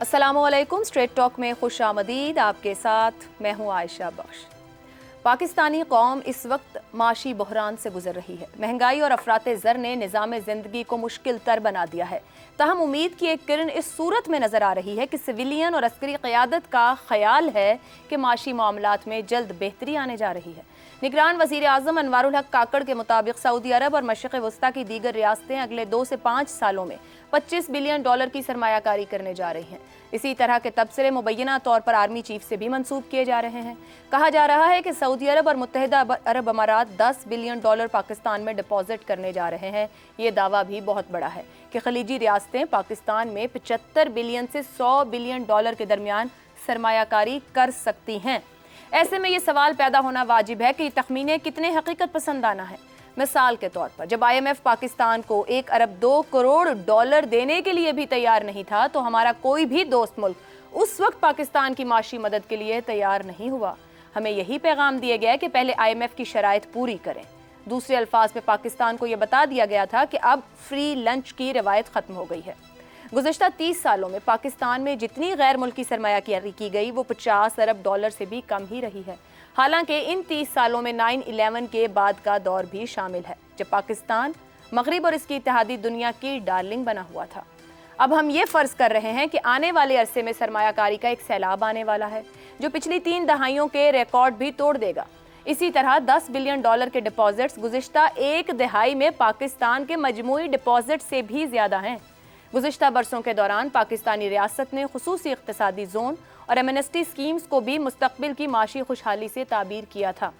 अस्सलामुअलैकुम। Straight talk में खुश आमदीद। आपके साथ मैं हूँ आयशा बख्श। पाकिस्तानी कौम इस वक्त माशी बहरान से गुजर रही है। महंगाई और अफराते ज़र ने निज़ाम ज़िंदगी को मुश्किल तर बना दिया है। ताहम उम्मीद की एक किरण इस सूरत में नज़र आ रही है कि सिविलियन और अस्करी क़यादत का ख्याल है कि माशी मामलात में जल्द बेहतरी आने जा रही है। निगरान वज़ीर आज़म अनवारुल हक काकड़ के मुताबिक सऊदी अरब और मशरिक़ वस्ता की दीगर रियासतें अगले 2 से 5 सालों में $25 बिलियन की सरमायाकारी करने जा रही हैं। इसी तरह के तबसरे मुबैना तौर पर आर्मी चीफ से भी मंसूब किए जा रहे हैं। कहा जा रहा है कि सऊदी अरब और मुत्तहिदा अरब अमारात $10 बिलियन पाकिस्तान में डिपॉजिट करने जा रहे हैं। ये दावा भी बहुत बड़ा है कि खलीजी रियासतें पाकिस्तान में $75 बिलियन से $100 बिलियन के दरमियान सरमायाकारी कर सकती हैं। ऐसे में ये सवाल पैदा होना वाजिब है कि तखमीने कितने हकीकत पसंदाना है। मिसाल के तौर पर जब IMF पाकिस्तान को $1 अरब 2 करोड़ देने के लिए भी तैयार नहीं था, तो हमारा कोई भी दोस्त मुल्क उस वक्त पाकिस्तान की माशी मदद के लिए तैयार नहीं हुआ। हमें यही पैगाम दिया गया कि पहले IMF की शराइत पूरी करें। दूसरे अल्फाज में पाकिस्तान को यह बता दिया गया था कि अब फ्री लंच की रवायत ख़त्म हो गई है। गुज़श्ता 30 सालों में पाकिस्तान में जितनी गैर मुल्की सरमायाकारी की गई वो $50 अरब से भी कम ही रही है। हालांकि इन 30 सालों में 9/11 के बाद का दौर भी शामिल है, जब पाकिस्तान मगरिब और इसकी इत्तेहादी दुनिया की डार्लिंग बना हुआ था। अब हम ये फ़र्ज़ कर रहे हैं कि आने वाले अरसे में सरमायाकारी का एक सैलाब आने वाला है, जो पिछली 3 दहाइयों के रिकॉर्ड भी तोड़ देगा। इसी तरह $10 बिलियन के डिपॉजिट्स गुज़श्ता 1 दहाई में पाकिस्तान के मजमूई डिपॉजिट से भी ज़्यादा हैं। गुज़श्ता बरसों के दौरान पाकिस्तानी रियासत ने खुसूसी इक़्तिसादी जोन और एमनेस्टी स्कीम्स को भी मुस्तक़बिल की माशी खुशहाली से ताबीर किया था।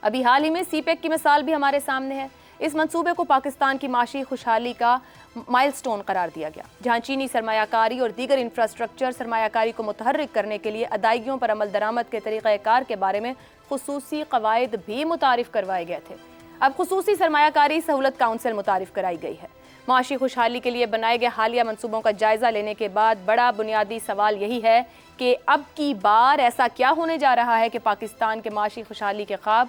अभी हाल ही में CPEC की मिसाल भी हमारे सामने है। इस मंसूबे को पाकिस्तान की माशी खुशहाली का माइलस्टोन करार दिया गया, जहां चीनी सरमायाकारी और दीगर इंफ्रास्ट्रक्चर सरमायाकारी को मुतहर्रिक करने के लिए अदायगियों पर अमल दरामद के तरीक़ाकार के बारे में खुसूसी कवायद भी मुतारिफ करवाए गए थे। अब खुसूसी सरमायाकारी सहूलत काउंसिल मुतारिफ कराई गई है। माशी खुशहाली के लिए बनाए गए हालिया मंसूबों का जायज़ा लेने के बाद बड़ा बुनियादी सवाल यही है कि अब की बार ऐसा क्या होने जा रहा है कि पाकिस्तान के माशी खुशहाली के ख्वाब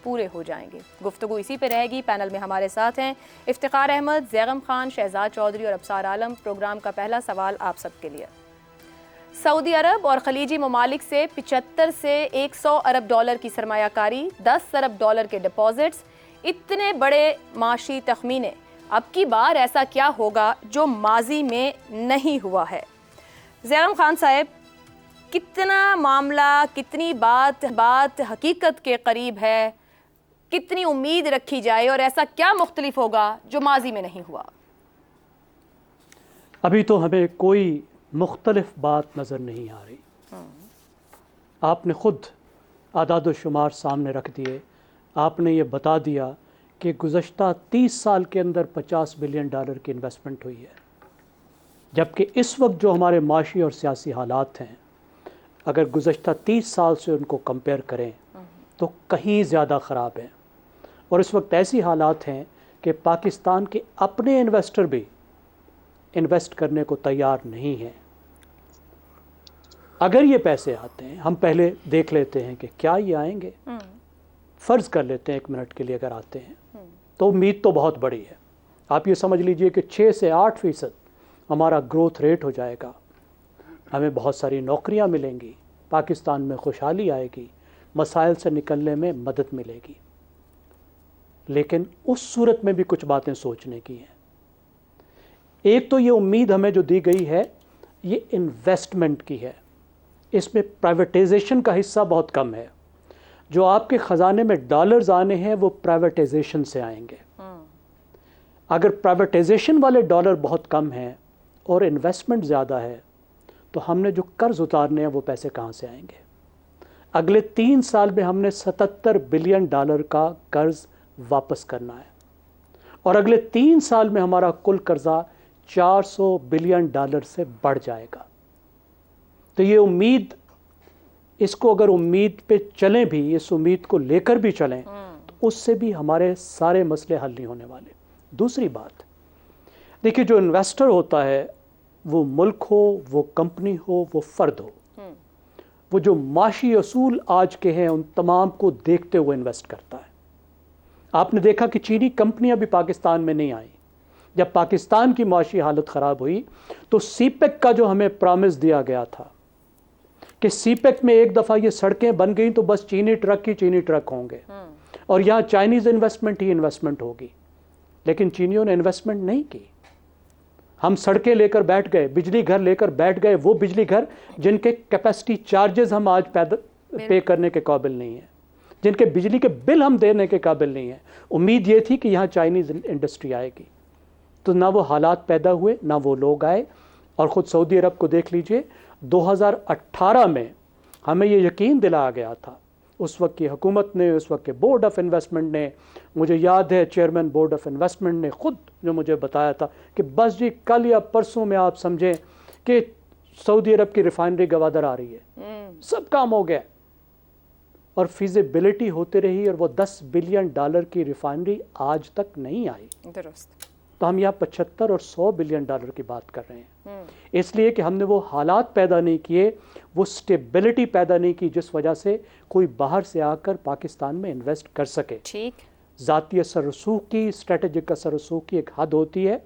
पूरे हो जाएंगे। गुफ्तगू इसी पे रहेगी। पैनल में हमारे साथ हैं इफ्तिखार अहमद, जैगम खान, शहजाद चौधरी और अबसार आलम। प्रोग्राम का पहला सवाल आप सबके लिए। सऊदी अरब और खलीजी ममालिक से 75 से $100 अरब की सरमायाकारी, $10 अरब के डिपॉजिट्स, इतने बड़े माशी तखमीने, अब की बार ऐसा क्या होगा जो माजी में नहीं हुआ है? जैगम खान साहब, कितना मामला, कितनी बात हकीकत के करीब है, कितनी उम्मीद रखी जाए और ऐसा क्या मुख्तलिफ होगा जो माजी में नहीं हुआ? अभी तो हमें कोई मुख्तलिफ बात नज़र नहीं आ रही। आपने ख़ुद आदाद व शुमार सामने रख दिए। आपने ये बता दिया कि गुज़श्ता 30 साल के अंदर $50 बिलियन की इन्वेस्टमेंट हुई है, जबकि इस वक्त जो हमारे माशी और सियासी हालात हैं, अगर गुज़श्ता 30 साल से उनको कंपेयर करें तो कहीं ज़्यादा ख़राब हैं। और इस वक्त ऐसी हालात हैं कि पाकिस्तान के अपने इन्वेस्टर भी इन्वेस्ट करने को तैयार नहीं हैं। अगर ये पैसे आते हैं, हम पहले देख लेते हैं कि क्या ये आएंगे। फ़र्ज़ कर लेते हैं 1 मिनट के लिए, अगर आते हैं तो उम्मीद तो बहुत बड़ी है। आप ये समझ लीजिए कि 6 से 8% हमारा ग्रोथ रेट हो जाएगा। हमें बहुत सारी नौकरियां मिलेंगी, पाकिस्तान में खुशहाली आएगी, मसाइल से निकलने में मदद मिलेगी। लेकिन उस सूरत में भी कुछ बातें सोचने की हैं। एक तो ये उम्मीद हमें जो दी गई है, ये इन्वेस्टमेंट की है। इसमें प्राइवेटाइजेशन का हिस्सा बहुत कम है। जो आपके ख़जाने में डॉलर्स आने हैं वो प्राइवेटाइजेशन से आएंगे। अगर प्राइवेटाइजेशन वाले डॉलर बहुत कम हैं और इन्वेस्टमेंट ज़्यादा है, तो हमने जो कर्ज़ उतारने हैं वो पैसे कहाँ से आएंगे? अगले 3 साल में हमने $77 बिलियन का कर्ज़ वापस करना है और अगले 3 साल में हमारा कुल कर्ज़ा $400 बिलियन से बढ़ जाएगा। तो ये उम्मीद, इसको अगर उम्मीद पे चलें भी, इस उम्मीद को लेकर भी चलें, तो उससे भी हमारे सारे मसले हल नहीं होने वाले। दूसरी बात, देखिए, जो इन्वेस्टर होता है, वो मुल्क हो, वो कंपनी हो, वो फ़र्द हो, वो जो माशी असूल आज के हैं उन तमाम को देखते हुए इन्वेस्ट करता है। आपने देखा कि चीनी कंपनियां भी पाकिस्तान में नहीं आई, जब पाकिस्तान की माशी हालत ख़राब हुई तो सीपेक का जो हमें प्रॉमिस दिया गया था कि सीपेक में एक दफ़ा ये सड़कें बन गई तो बस चीनी ट्रक होंगे और यहाँ चाइनीज़ इन्वेस्टमेंट ही इन्वेस्टमेंट होगी, लेकिन चीनियों ने इन्वेस्टमेंट नहीं की। हम सड़कें लेकर बैठ गए, बिजली घर लेकर बैठ गए, वो बिजली घर जिनके कैपेसिटी चार्जेस हम आज पे करने के काबिल नहीं हैं, जिनके बिजली के बिल हम देने के काबिल नहीं हैं। उम्मीद ये थी कि यहाँ चाइनीज़ इंडस्ट्री आएगी, तो ना वो हालात पैदा हुए, ना वो लोग आए। और ख़ुद सऊदी अरब को देख लीजिए, 2018 में हमें ये यकीन दिलाया गया था, उस वक्त की हुकूमत ने, उस वक्त के बोर्ड ऑफ इन्वेस्टमेंट ने, मुझे याद है चेयरमैन बोर्ड ऑफ इन्वेस्टमेंट ने खुद जो मुझे बताया था कि बस जी कल या परसों में आप समझें कि सऊदी अरब की रिफाइनरी गवादर आ रही है, सब काम हो गया। और फिजिबिलिटी होती रही और वो $10 बिलियन की रिफाइनरी आज तक नहीं आई। तो हम यहाँ 75 और 100 बिलियन डॉलर की बात कर रहे हैं, इसलिए कि हमने वो हालात पैदा नहीं किए, वो स्टेबिलिटी पैदा नहीं की जिस वजह से कोई बाहर से आकर पाकिस्तान में इन्वेस्ट कर सके। ठीक, ज़ाती असर रसूख की, स्ट्रेटेजिक असर रसूख की एक हद होती है।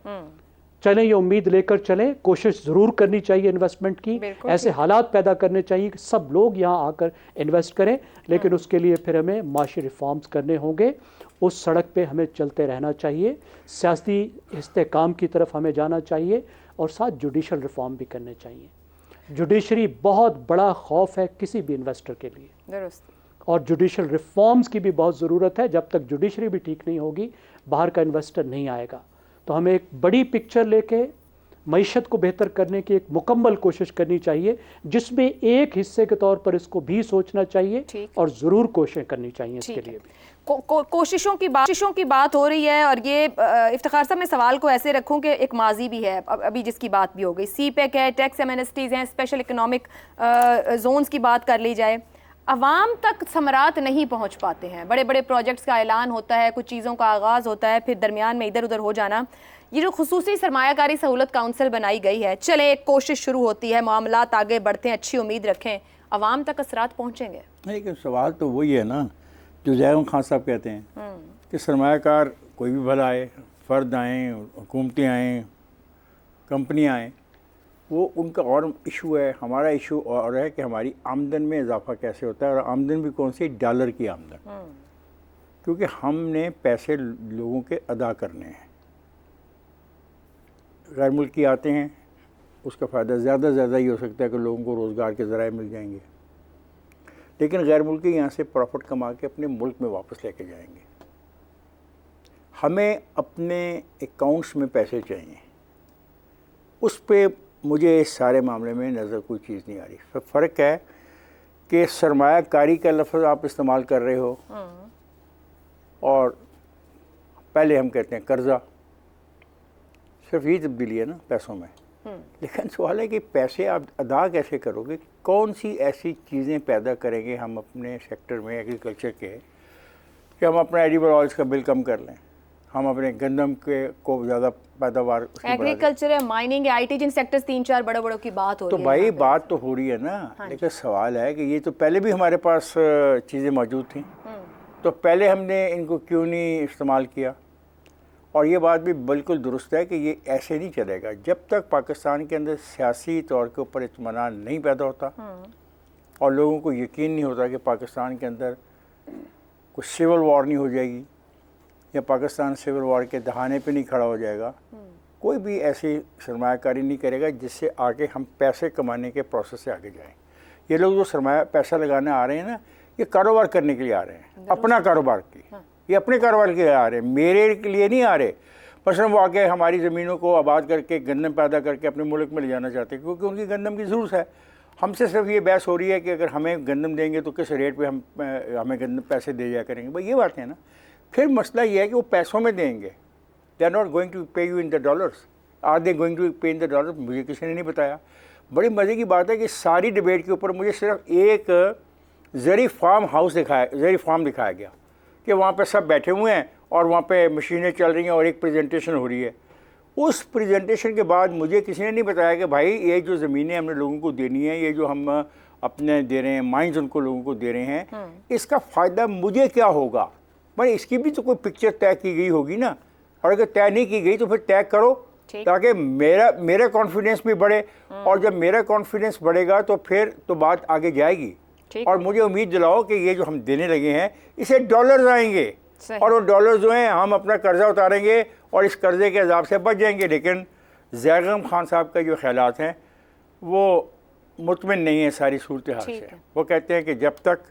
चलें, ये उम्मीद लेकर चलें, कोशिश ज़रूर करनी चाहिए इन्वेस्टमेंट की, ऐसे हालात पैदा करने चाहिए कि सब लोग यहाँ आकर इन्वेस्ट करें, लेकिन उसके लिए फिर हमें माशी रिफॉर्म्स करने होंगे। उस सड़क पे हमें चलते रहना चाहिए, सियासी इस्तेकाम की तरफ हमें जाना चाहिए और साथ जुडिशल रिफॉर्म भी करने चाहिए। जुडिशरी बहुत बड़ा खौफ है किसी भी इन्वेस्टर के लिए, और जुडिशल रिफॉर्म्स की भी बहुत ज़रूरत है। जब तक जुडिशरी भी ठीक नहीं होगी, बाहर का इन्वेस्टर नहीं आएगा। तो हमें एक बड़ी पिक्चर लेके मईशत को बेहतर करने की एक मुकम्मल कोशिश करनी चाहिए, जिसमें एक हिस्से के तौर पर इसको भी सोचना चाहिए और ज़रूर कोशिशें करनी चाहिए इसके लिए भी। कोशिशों की बात हो रही है, और ये इफ्तिखार साहब मैं सवाल को ऐसे रखूं कि एक माजी भी है, अभी जिसकी बात भी हो गई, सीपेक है, टैक्स एमनेस्टीज़ हैं, स्पेशल इकोनॉमिक जोन्स की बात कर ली जाए, अवाम तक समरात नहीं पहुंच पाते हैं। बड़े बड़े प्रोजेक्ट्स का ऐलान होता है, कुछ चीज़ों का आगाज़ होता है, फिर दरमियान में इधर उधर हो जाना। ये जो खुसूसी सरमायाकारी सहूलत काउंसिल बनाई गई है, चले एक कोशिश शुरू होती है, मामलात आगे बढ़ते हैं, अच्छी उम्मीद रखें, अवाम तक असरात पहुँचेंगे? लेकिन सवाल तो वही है ना जो ज़ैम खान साहब कहते हैं कि सरमायाकार कोई भी भला आए, फ़र्द आएँ, हुकूमतें आएँ, कंपनियाँ आएँ, वो उनका और इशू है। हमारा इशू और है कि हमारी आमदन में इजाफा कैसे होता है, और आमदन भी कौन सी, डॉलर की आमदन, क्योंकि हमने पैसे लोगों के अदा करने हैं। गैर मुल्की आते हैं, उसका फ़ायदा ज़्यादा से ज़्यादा ये हो सकता है कि लोगों को रोज़गार के ज़राए मिल जाएंगे, लेकिन गैर मुल्की यहाँ से प्रॉफिट कमा के अपने मुल्क में वापस लेके जाएंगे। हमें अपने अकाउंट्स में पैसे चाहिए, उस पर मुझे इस सारे मामले में नज़र कोई चीज़ नहीं आ रही। फ़र्क है कि सरमायाकारी का लफ्ज़ आप इस्तेमाल कर रहे हो, और पहले हम कहते हैं कर्ज़ा, सिर्फ ये तब्दीली है ना पैसों में। लेकिन सवाल है कि पैसे आप अदा कैसे करोगे, कौन सी ऐसी चीज़ें पैदा करेंगे हम अपने सेक्टर में एग्रीकल्चर के कि हम अपना एडिबल ऑयल्स का बिल कम कर लें, हम अपने गंदम के को ज़्यादा पैदावार, एग्रीकल्चर है, माइनिंग है, IT जिन सेक्टर्स 3-4 बड़ों की बात हो रही है। तो भाई बात तो हो रही है ना, लेकिन सवाल है कि ये तो पहले भी हमारे पास चीज़ें मौजूद थी, तो पहले हमने इनको क्यों नहीं इस्तेमाल किया। और ये बात भी बिल्कुल दुरुस्त है कि ये ऐसे नहीं चलेगा जब तक पाकिस्तान के अंदर सियासी तौर के ऊपर इत्मीनान नहीं पैदा होता और लोगों को यकीन नहीं होता कि पाकिस्तान के अंदर कुछ सिविल वॉर नहीं हो जाएगी या पाकिस्तान सिविल वॉर के दहाने पे नहीं खड़ा हो जाएगा। कोई भी ऐसी सरमायाकारी नहीं करेगा जिससे आगे हम पैसे कमाने के प्रोसेस से आगे जाएं। ये लोग जो सरमाया पैसा लगाने आ रहे हैं ना, ये कारोबार करने के लिए आ रहे हैं, अपना कारोबार की, ये अपने कारोबार के लिए आ रहे हैं, मेरे के लिए नहीं आ रहे। मसलन वो आके हमारी ज़मीनों को आबाद करके गंदम पैदा करके अपने मुल्क में ले जाना चाहते हैं, क्योंकि उनकी गंदम की ज़रूरत है। हमसे सिर्फ ये बहस हो रही है कि अगर हमें गंदम देंगे तो किस रेट पे हमें गंदम पैसे दे जाया करेंगे। भाई ये बात है ना। फिर मसला ये है कि वो पैसों में देंगे, they are not going to pay you in the dollars, are they going to pay in the dollar, मुझे किसी ने नहीं बताया। बड़ी मज़े की बात है कि सारी डिबेट के ऊपर मुझे सिर्फ एक ज़री फार्म दिखाया गया कि वहाँ पे सब बैठे हुए हैं और वहाँ पे मशीनें चल रही हैं और एक प्रेजेंटेशन हो रही है। उस प्रेजेंटेशन के बाद मुझे किसी ने नहीं बताया कि भाई ये जो ज़मीनें हमने लोगों को देनी है, ये जो हम अपने दे रहे हैं, माइंस उनको लोगों को दे रहे हैं, इसका फ़ायदा मुझे क्या होगा। भाई इसकी भी तो कोई पिक्चर तय की गई होगी ना। और अगर तय नहीं की गई तो फिर तय करो, ताकि मेरा कॉन्फिडेंस भी बढ़े, और जब मेरा कॉन्फिडेंस बढ़ेगा तो फिर तो बात आगे जाएगी। और मुझे उम्मीद दिलाओ कि ये जो हम देने लगे हैं इसे डॉलर्स आएंगे, और वो डॉलर्स जो हैं हम अपना कर्जा उतारेंगे और इस कर्जे के अजाब से बच जाएंगे। लेकिन ज़ैगम खान साहब का जो ख्यालात हैं वो मुतमिन नहीं है सारी सूरत हाल से। वो कहते हैं कि जब तक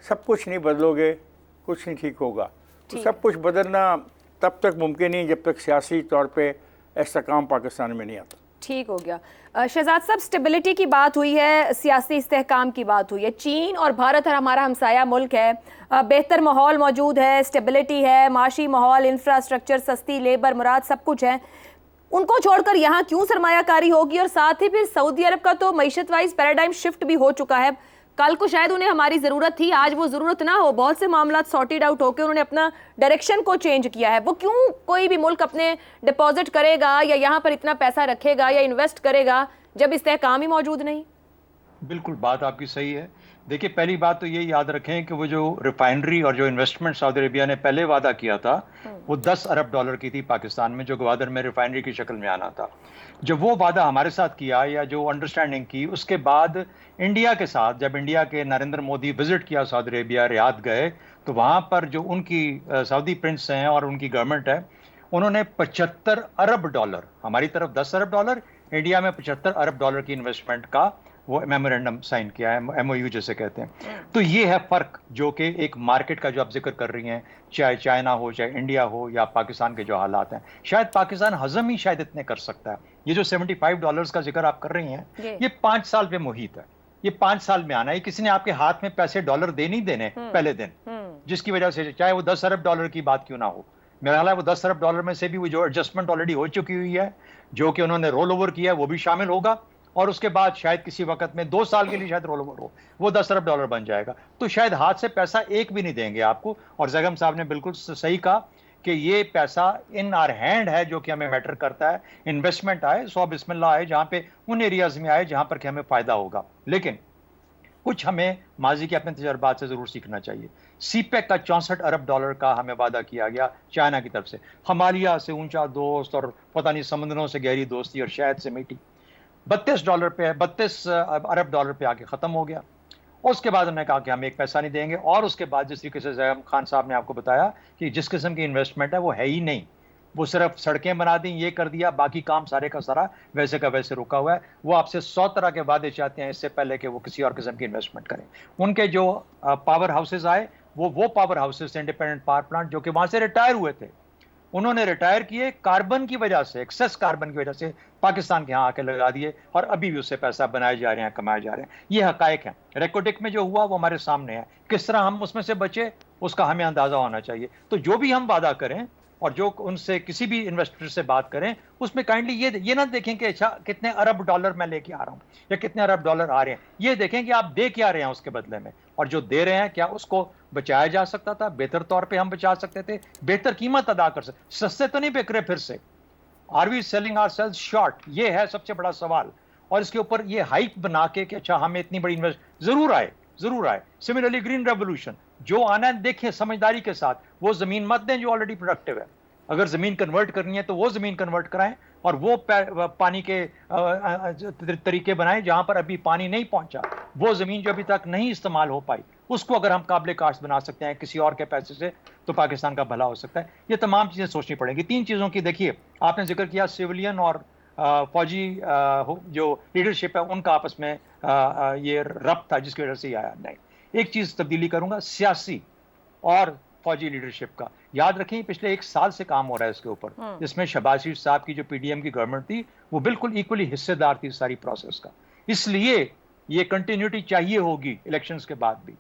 सब कुछ नहीं बदलोगे कुछ नहीं ठीक होगा। तो सब कुछ बदलना तब तक मुमकिन नहीं जब तक सियासी तौर पे इस्तेहकाम पाकिस्तान में नहीं आता। ठीक हो गया। शहजाद साहब, स्टेबिलिटी की बात हुई है, सियासी इस्तेहकाम की बात हुई है। चीन और भारत हमारा हमसाया मुल्क है, बेहतर माहौल मौजूद है, स्टेबिलिटी है, माशी माहौल, इंफ्रास्ट्रक्चर, सस्ती लेबर, मुराद सब कुछ है। उनको छोड़कर यहाँ क्यों सरमायाकारी होगी? और साथ ही फिर सऊदी अरब का तो मईशत वाइज पैराडाइम शिफ्ट भी हो चुका है। कल को शायद उन्हें हमारी ज़रूरत थी, आज वो ज़रूरत ना हो। बहुत से मामला सॉर्टेड आउट होकर उन्होंने अपना डायरेक्शन को चेंज किया है। वो क्यों कोई भी मुल्क अपने डिपॉजिट करेगा या यहाँ पर इतना पैसा रखेगा या इन्वेस्ट करेगा जब इस्तेहकाम ही मौजूद नहीं? बिल्कुल, बात आपकी सही है। देखिए, पहली बात तो ये याद रखें कि वो जो रिफाइनरी और जो इन्वेस्टमेंट सऊदी अरेबिया ने पहले वादा किया था वो 10 अरब डॉलर की थी पाकिस्तान में, जो ग्वादर में रिफाइनरी की शक्ल में आना था। जब वो वादा हमारे साथ किया या जो अंडरस्टैंडिंग की, उसके बाद इंडिया के साथ जब इंडिया के नरेंद्र मोदी विजिट किया सऊदी अरेबिया, रियाद गए, तो वहाँ पर जो उनकी सऊदी प्रिंस हैं और उनकी गवर्नमेंट है, उन्होंने 75 अरब डॉलर, हमारी तरफ 10 अरब डॉलर, इंडिया में 75 अरब डॉलर की इन्वेस्टमेंट का वो मेमोरेंडम साइन किया है, MOU जैसे कहते हैं। तो ये है फ़र्क जो कि एक मार्केट का जो आप जिक्र कर रही हैं, चाहे चाइना हो, चाहे इंडिया हो, या पाकिस्तान के जो हालात हैं, शायद पाकिस्तान हजम ही शायद इतने कर सकता है। ये जो $75 का जिक्र आप कर रही हैं, ये 5 साल पे मुहित है, ये 5 साल में आना है। किसी ने आपके हाथ में पैसे डॉलर दे नहीं देने पहले दिन, जिसकी वजह से चाहे वो 10 अरब डॉलर की बात क्यों ना हो। मेरा ख्याल है वो 10 अरब डॉलर में से भी वो जो एडजस्टमेंट ऑलरेडी हो चुकी हुई है, जो कि उन्होंने रोल ओवर किया है, वो भी शामिल होगा, और उसके बाद शायद किसी वक्त में 2 साल के लिए शायद रोल ओवर हो, वो 10 अरब डॉलर बन जाएगा। तो शायद हाथ से पैसा एक भी नहीं देंगे आपको। और ज़ैगम साहब ने बिल्कुल सही कहा कि ये पैसा इन आर हैंड है, जो कि हमें मैटर करता है। इन्वेस्टमेंट आए, सौ बिस्मिल्लाह आए, जहाँ पे उन एरियाज में आए जहाँ पर कि हमें फ़ायदा होगा। लेकिन कुछ हमें माजी के अपने तजर्बात से ज़रूर सीखना चाहिए। CPEC का 64 अरब डॉलर का हमें वादा किया गया चाइना की तरफ से। हिमालय से ऊंचा दोस्त और पता नहीं समंदरों से गहरी दोस्ती और शहद से मीठी, 32 अरब डॉलर पे आके ख़त्म हो गया। और उसके बाद हमने कहा कि हम एक पैसा नहीं देंगे। और उसके बाद जिस तरीके से ज़ैगम खान साहब ने आपको बताया कि जिस किस्म की इन्वेस्टमेंट है वो है ही नहीं, वो सिर्फ सड़कें बना दी, ये कर दिया, बाकी काम सारे का सारा वैसे का वैसे रुका हुआ है। वो आपसे 100 तरह के वादे चाहते हैं इससे पहले कि वो किसी और किस्म की इन्वेस्टमेंट करें। उनके जो पावर हाउसेज आए, वो power houses independent power plant जो कि वहाँ से रिटायर हुए थे, उन्होंने रिटायर किए कार्बन की वजह से, एक्सेस कार्बन की वजह से पाकिस्तान के यहाँ आके लगा दिए, और अभी भी उससे पैसा बनाए जा रहे हैं, कमाए जा रहे हैं। ये हकायक हैं। रेकोडिक में जो हुआ वो हमारे सामने है। किस तरह हम उसमें से बचे उसका हमें अंदाजा होना चाहिए। तो जो भी हम वादा करें और जो उनसे किसी भी इन्वेस्टर से बात करें, उसमें काइंडली ये ना देखें कि अच्छा कितने अरब डॉलर मैं लेके आ रहा हूँ या कितने अरब डॉलर आ रहे हैं। ये देखें कि आप दे क्या रहे हैं उसके बदले में, और जो दे रहे हैं क्या उसको बचाया जा सकता था, बेहतर तौर पे हम बचा सकते थे, बेहतर कीमत अदा कर सकते, सस्ते तो नहीं बिक रहे फिर से। Are we selling ourselves short, ये है सबसे बड़ा सवाल। और इसके ऊपर ये हाइप बना के कि अच्छा हमें इतनी बड़ी इन्वेस्ट जरूर आए। सिमिलरली ग्रीन रेवोल्यूशन जो आना है, देखें समझदारी के साथ, वो जमीन मत दें जो ऑलरेडी प्रोडक्टिव है। अगर जमीन कन्वर्ट करनी है तो वो जमीन कन्वर्ट कराएं, और वो पानी के तरीके बनाएं जहां पर अभी पानी नहीं पहुंचा। वो जमीन जो अभी तक नहीं इस्तेमाल हो पाई, उसको अगर हम काबिल काश्त बना सकते हैं किसी और के पैसे से, तो पाकिस्तान का भला हो सकता है। ये तमाम चीजें सोचनी पड़ेंगी। 3 चीजों की देखिए, आपने जिक्र किया सिविलियन और फौजी जो लीडरशिप है उनका आपस में ये रब्त था जिसकी वजह से आया। नहीं, एक चीज तब्दीली करूंगा, सियासी और फौजी लीडरशिप का। याद रखें पिछले 1 साल से काम हो रहा है इसके ऊपर, जिसमें शहबाज शरीफ साहब की जो PDM की गवर्नमेंट थी वो बिल्कुल इक्वली हिस्सेदार थी सारी प्रोसेस का। इसलिए ये कंटिन्यूटी चाहिए होगी इलेक्शंस के बाद भी।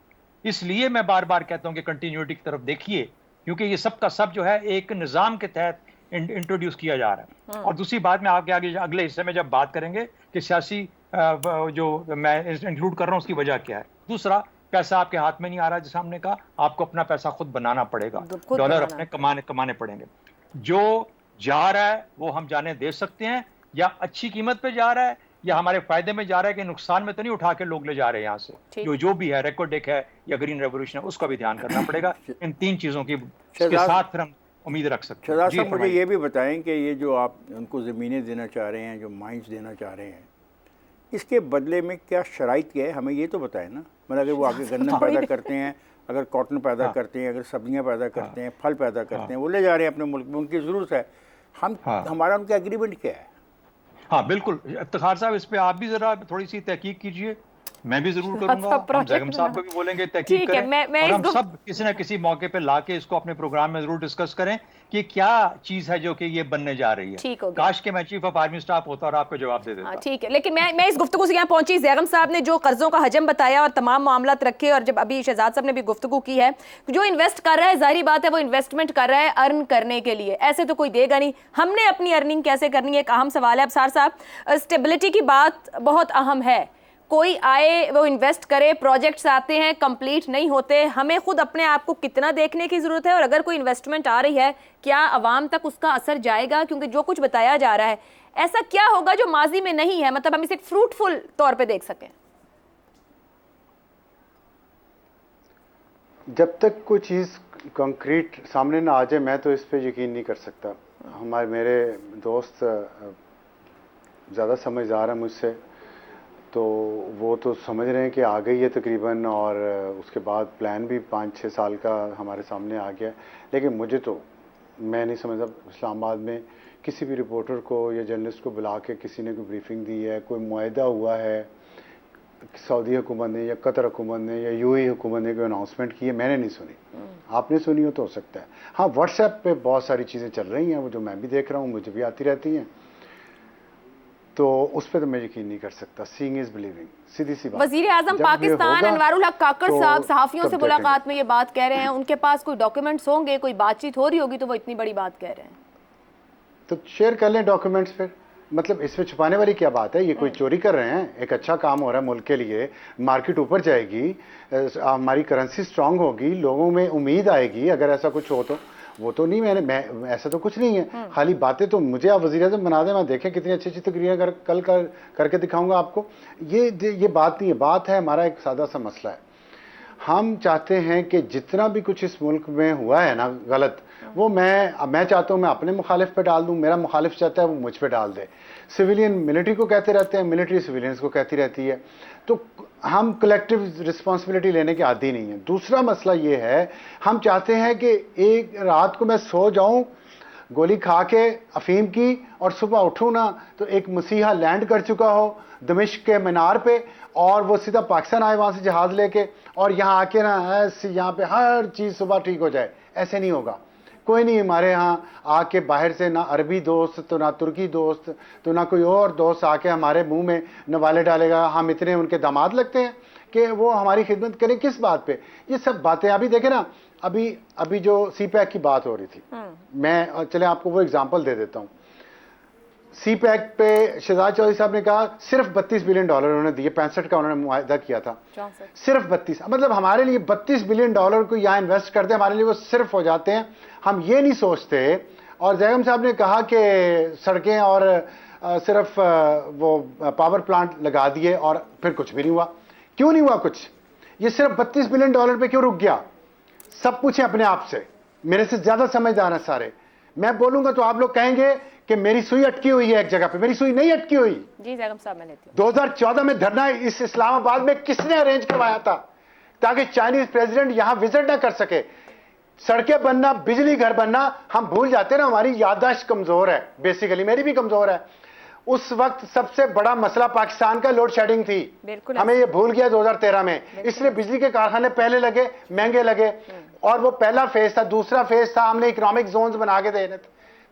इसलिए मैं बार बार कहता हूं कि कंटिन्यूटी की तरफ देखिए, क्योंकि ये सब का सब जो है एक निज़ाम के तहत इंट्रोड्यूस किया जा रहा है। और दूसरी बात में आगे अगले हिस्से में जब बात करेंगे कि सियासी जो मैं इंक्लूड कर रहा हूं उसकी वजह क्या है। दूसरा, पैसा आपके हाथ में नहीं आ रहा, जैसे हमने कहा, आपको अपना पैसा खुद बनाना पड़ेगा, डॉलर अपने कमाने पड़ेंगे। जो जा रहा है वो हम जाने दे सकते हैं, या अच्छी कीमत पे जा रहा है या हमारे फायदे में जा रहा है कि नुकसान में तो नहीं उठा के लोग ले जा रहे हैं यहाँ से। जो भी है, रेकोडिक है या ग्रीन रेवोल्यूशन है, उसका भी ध्यान करना पड़ेगा। इन 3 चीजों की के साथ फिर हम उम्मीद रख सकते हैं। शहजाद जी साहब, मुझे फरमाइए। ये भी बताएं कि ये जो आप उनको ज़मीनें देना चाह रहे हैं, जो माइंस देना चाह रहे हैं, इसके बदले में क्या शराइत क्या है, हमें ये तो बताएं ना। मतलब अगर वो आगे गन्ना पैदा करते हैं, अगर कॉटन पैदा करते हैं, अगर सब्जियां पैदा करते हैं, फल पैदा करते हैं, वो ले जा रहे हैं अपने मुल्क में, उनकी ज़रूरत है, हमारा उनका एग्रीमेंट क्या है? हाँ बिल्कुल, इफ्तिखार साहब इस पे आप भी जरा थोड़ी सी तहकीक कीजिए, मैं भी जरूर करूंगा, हम जैगम साहब को भी बोलेंगे तहकीक करें, और हम सब किसी ना किसी मौके पे लाके इसको अपने प्रोग्राम में जरूर डिस्कस करें कि क्या चीज है जो कि ये बनने जा रही है। काश के मैं चीफ ऑफ आर्मी स्टाफ होता और आपको जवाब दे देता। ठीक है, लेकिन मैं इस गुफ्तगू से यहाँ पहुंची, जैगम साहब ने जो कर्जों का हजम बताया और तमाम मामलात रखे, और जब अभी शहजाद साहब ने भी गुफ्तगू की है, जो इन्वेस्ट कर रहा है जाहिर बात है वो इन्वेस्टमेंट कर रहा है अर्न करने के लिए, ऐसे तो कोई देगा नहीं, हमने अपनी अर्निंग कैसे करनी है एक अहम सवाल है। अब सार साहब, स्टेबिलिटी की बात बहुत अहम है, कोई आए वो इन्वेस्ट करे, प्रोजेक्ट्स आते हैं कंप्लीट नहीं होते, हमें खुद अपने आप को कितना देखने की ज़रूरत है, और अगर कोई इन्वेस्टमेंट आ रही है क्या अवाम तक उसका असर जाएगा, क्योंकि जो कुछ बताया जा रहा है ऐसा क्या होगा जो माजी में नहीं है, मतलब हम इसे फ्रूटफुल तौर पे देख सकें। जब तक कोई चीज़ कंक्रीट सामने ना आ जाए मैं तो इस पे यकीन नहीं कर सकता। मेरे दोस्त ज़्यादा समझदार हैं मुझसे, तो वो तो समझ रहे हैं कि आ गई है तकरीबन, और उसके बाद प्लान भी 5-6 साल का हमारे सामने आ गया। लेकिन मुझे तो, मैं नहीं समझता इस्लामाबाद में किसी भी रिपोर्टर को या जर्नलिस्ट को बुला के किसी ने कोई ब्रीफिंग दी है, कोई मुआहदा हुआ है सऊदी हुकूमत ने या कतर हुकूमत ने या यूएई हुकूमत ने कोई अनाउंसमेंट की है, मैंने नहीं सुनी। आपने सुनी हो तो हो सकता है। हाँ, व्हाट्सएप पे बहुत सारी चीज़ें चल रही हैं, वो जो मैं भी देख रहा हूँ, मुझे भी आती रहती हैं, तो उस पर तो मैं यकीन नहीं कर सकता। सीइंग इज बिलीविंग, सीधी सी बात। वजीर आजम पाकिस्तान अनवारुल हक काकड़ साहब सहाफियों से मुलाकात में ये बात कह रहे हैं, उनके पास कोई डॉक्यूमेंट्स होंगे, कोई बातचीत हो रही होगी तो वो इतनी बड़ी बात कह रहे हैं। तो शेयर कर लें डॉक्यूमेंट्स फिर, मतलब इसमें छुपाने वाली क्या बात है? ये कोई चोरी कर रहे हैं? एक अच्छा काम हो रहा है मुल्क के लिए, मार्केट ऊपर जाएगी, हमारी करेंसी स्ट्रांग होगी, लोगों में उम्मीद आएगी अगर ऐसा कुछ हो तो। वो तो नहीं, मैं ऐसा तो कुछ नहीं है, खाली बातें तो मुझे आप वज़ीर आज़म बना दें, मैं देखें कितनी अच्छी अच्छी तकरीरें कल करके दिखाऊंगा आपको। ये बात नहीं है, बात है हमारा एक सादा सा मसला है। हम चाहते हैं कि जितना भी कुछ इस मुल्क में हुआ है ना गलत, वो मैं चाहता हूँ मैं अपने मुखालिफ पे डाल दूँ, मेरा मुखालिफ चाहता है वो मुझ पे डाल दे। सिविलियन मिलिट्री को कहते रहते हैं, मिलिट्री सिविलियंस को कहती रहती है, तो हम कलेक्टिव रिस्पॉन्सिबिलिटी लेने के आदी नहीं है। दूसरा मसला ये है, हम चाहते हैं कि एक रात को मैं सो जाऊं गोली खा के अफीम की, और सुबह उठूं ना तो एक मसीहा लैंड कर चुका हो दमिश्क के मीनार पे, और वो सीधा पाकिस्तान आए वहाँ से जहाज़ लेके, और यहाँ आके ना ऐसे यहाँ पे हर चीज़ सुबह ठीक हो जाए। ऐसे नहीं होगा। कोई नहीं हमारे यहाँ आके बाहर से, ना अरबी दोस्त तो ना तुर्की दोस्त तो ना कोई और दोस्त आके हमारे मुंह में नवाले डालेगा। हम इतने उनके दामाद लगते हैं कि वो हमारी खिदमत करें किस बात पे? ये सब बातें अभी देखें ना, अभी जो CPEC की बात हो रही थी, मैं चले आपको वो एग्जाम्पल दे देता हूँ। CPEC पे शहजाद चौधरी साहब ने कहा सिर्फ $32 बिलियन उन्होंने दिए, 65 का उन्होंने मुआहदा किया था, सिर्फ 32। मतलब हमारे लिए $32 बिलियन को यहाँ इन्वेस्ट करते हैं, हमारे लिए वो सिर्फ हो जाते हैं। हम ये नहीं सोचते। और जैगम साहब ने कहा कि सड़कें और सिर्फ वो पावर प्लांट लगा दिए और फिर कुछ भी नहीं हुआ। क्यों नहीं हुआ कुछ? ये सिर्फ $32 बिलियन पे क्यों रुक गया? सब पूछें अपने आप से, मेरे से ज्यादा समझदार हैं सारे। मैं बोलूंगा तो आप लोग कहेंगे कि मेरी सुई अटकी हुई है एक जगह पे। मेरी सुई नहीं अटकी हुई। जी जैगम साहब, मैं लेती हूं। 2014 में धरना इस इस्लामाबाद में किसने अरेंज करवाया था ताकि चाइनीज प्रेसिडेंट यहां विजिट ना कर सके? सड़कें बनना, बिजली घर बनना, हम भूल जाते हैं ना, हमारी याददाश्त कमजोर है, बेसिकली मेरी भी कमजोर है। उस वक्त सबसे बड़ा मसला पाकिस्तान का लोड शेडिंग थी, हमें ये भूल गया 2013 में। इसलिए बिजली के कारखाने पहले लगे, महंगे लगे, और वो पहला फेज था। दूसरा फेज था, हमने इकोनॉमिक जोन्स बना के दे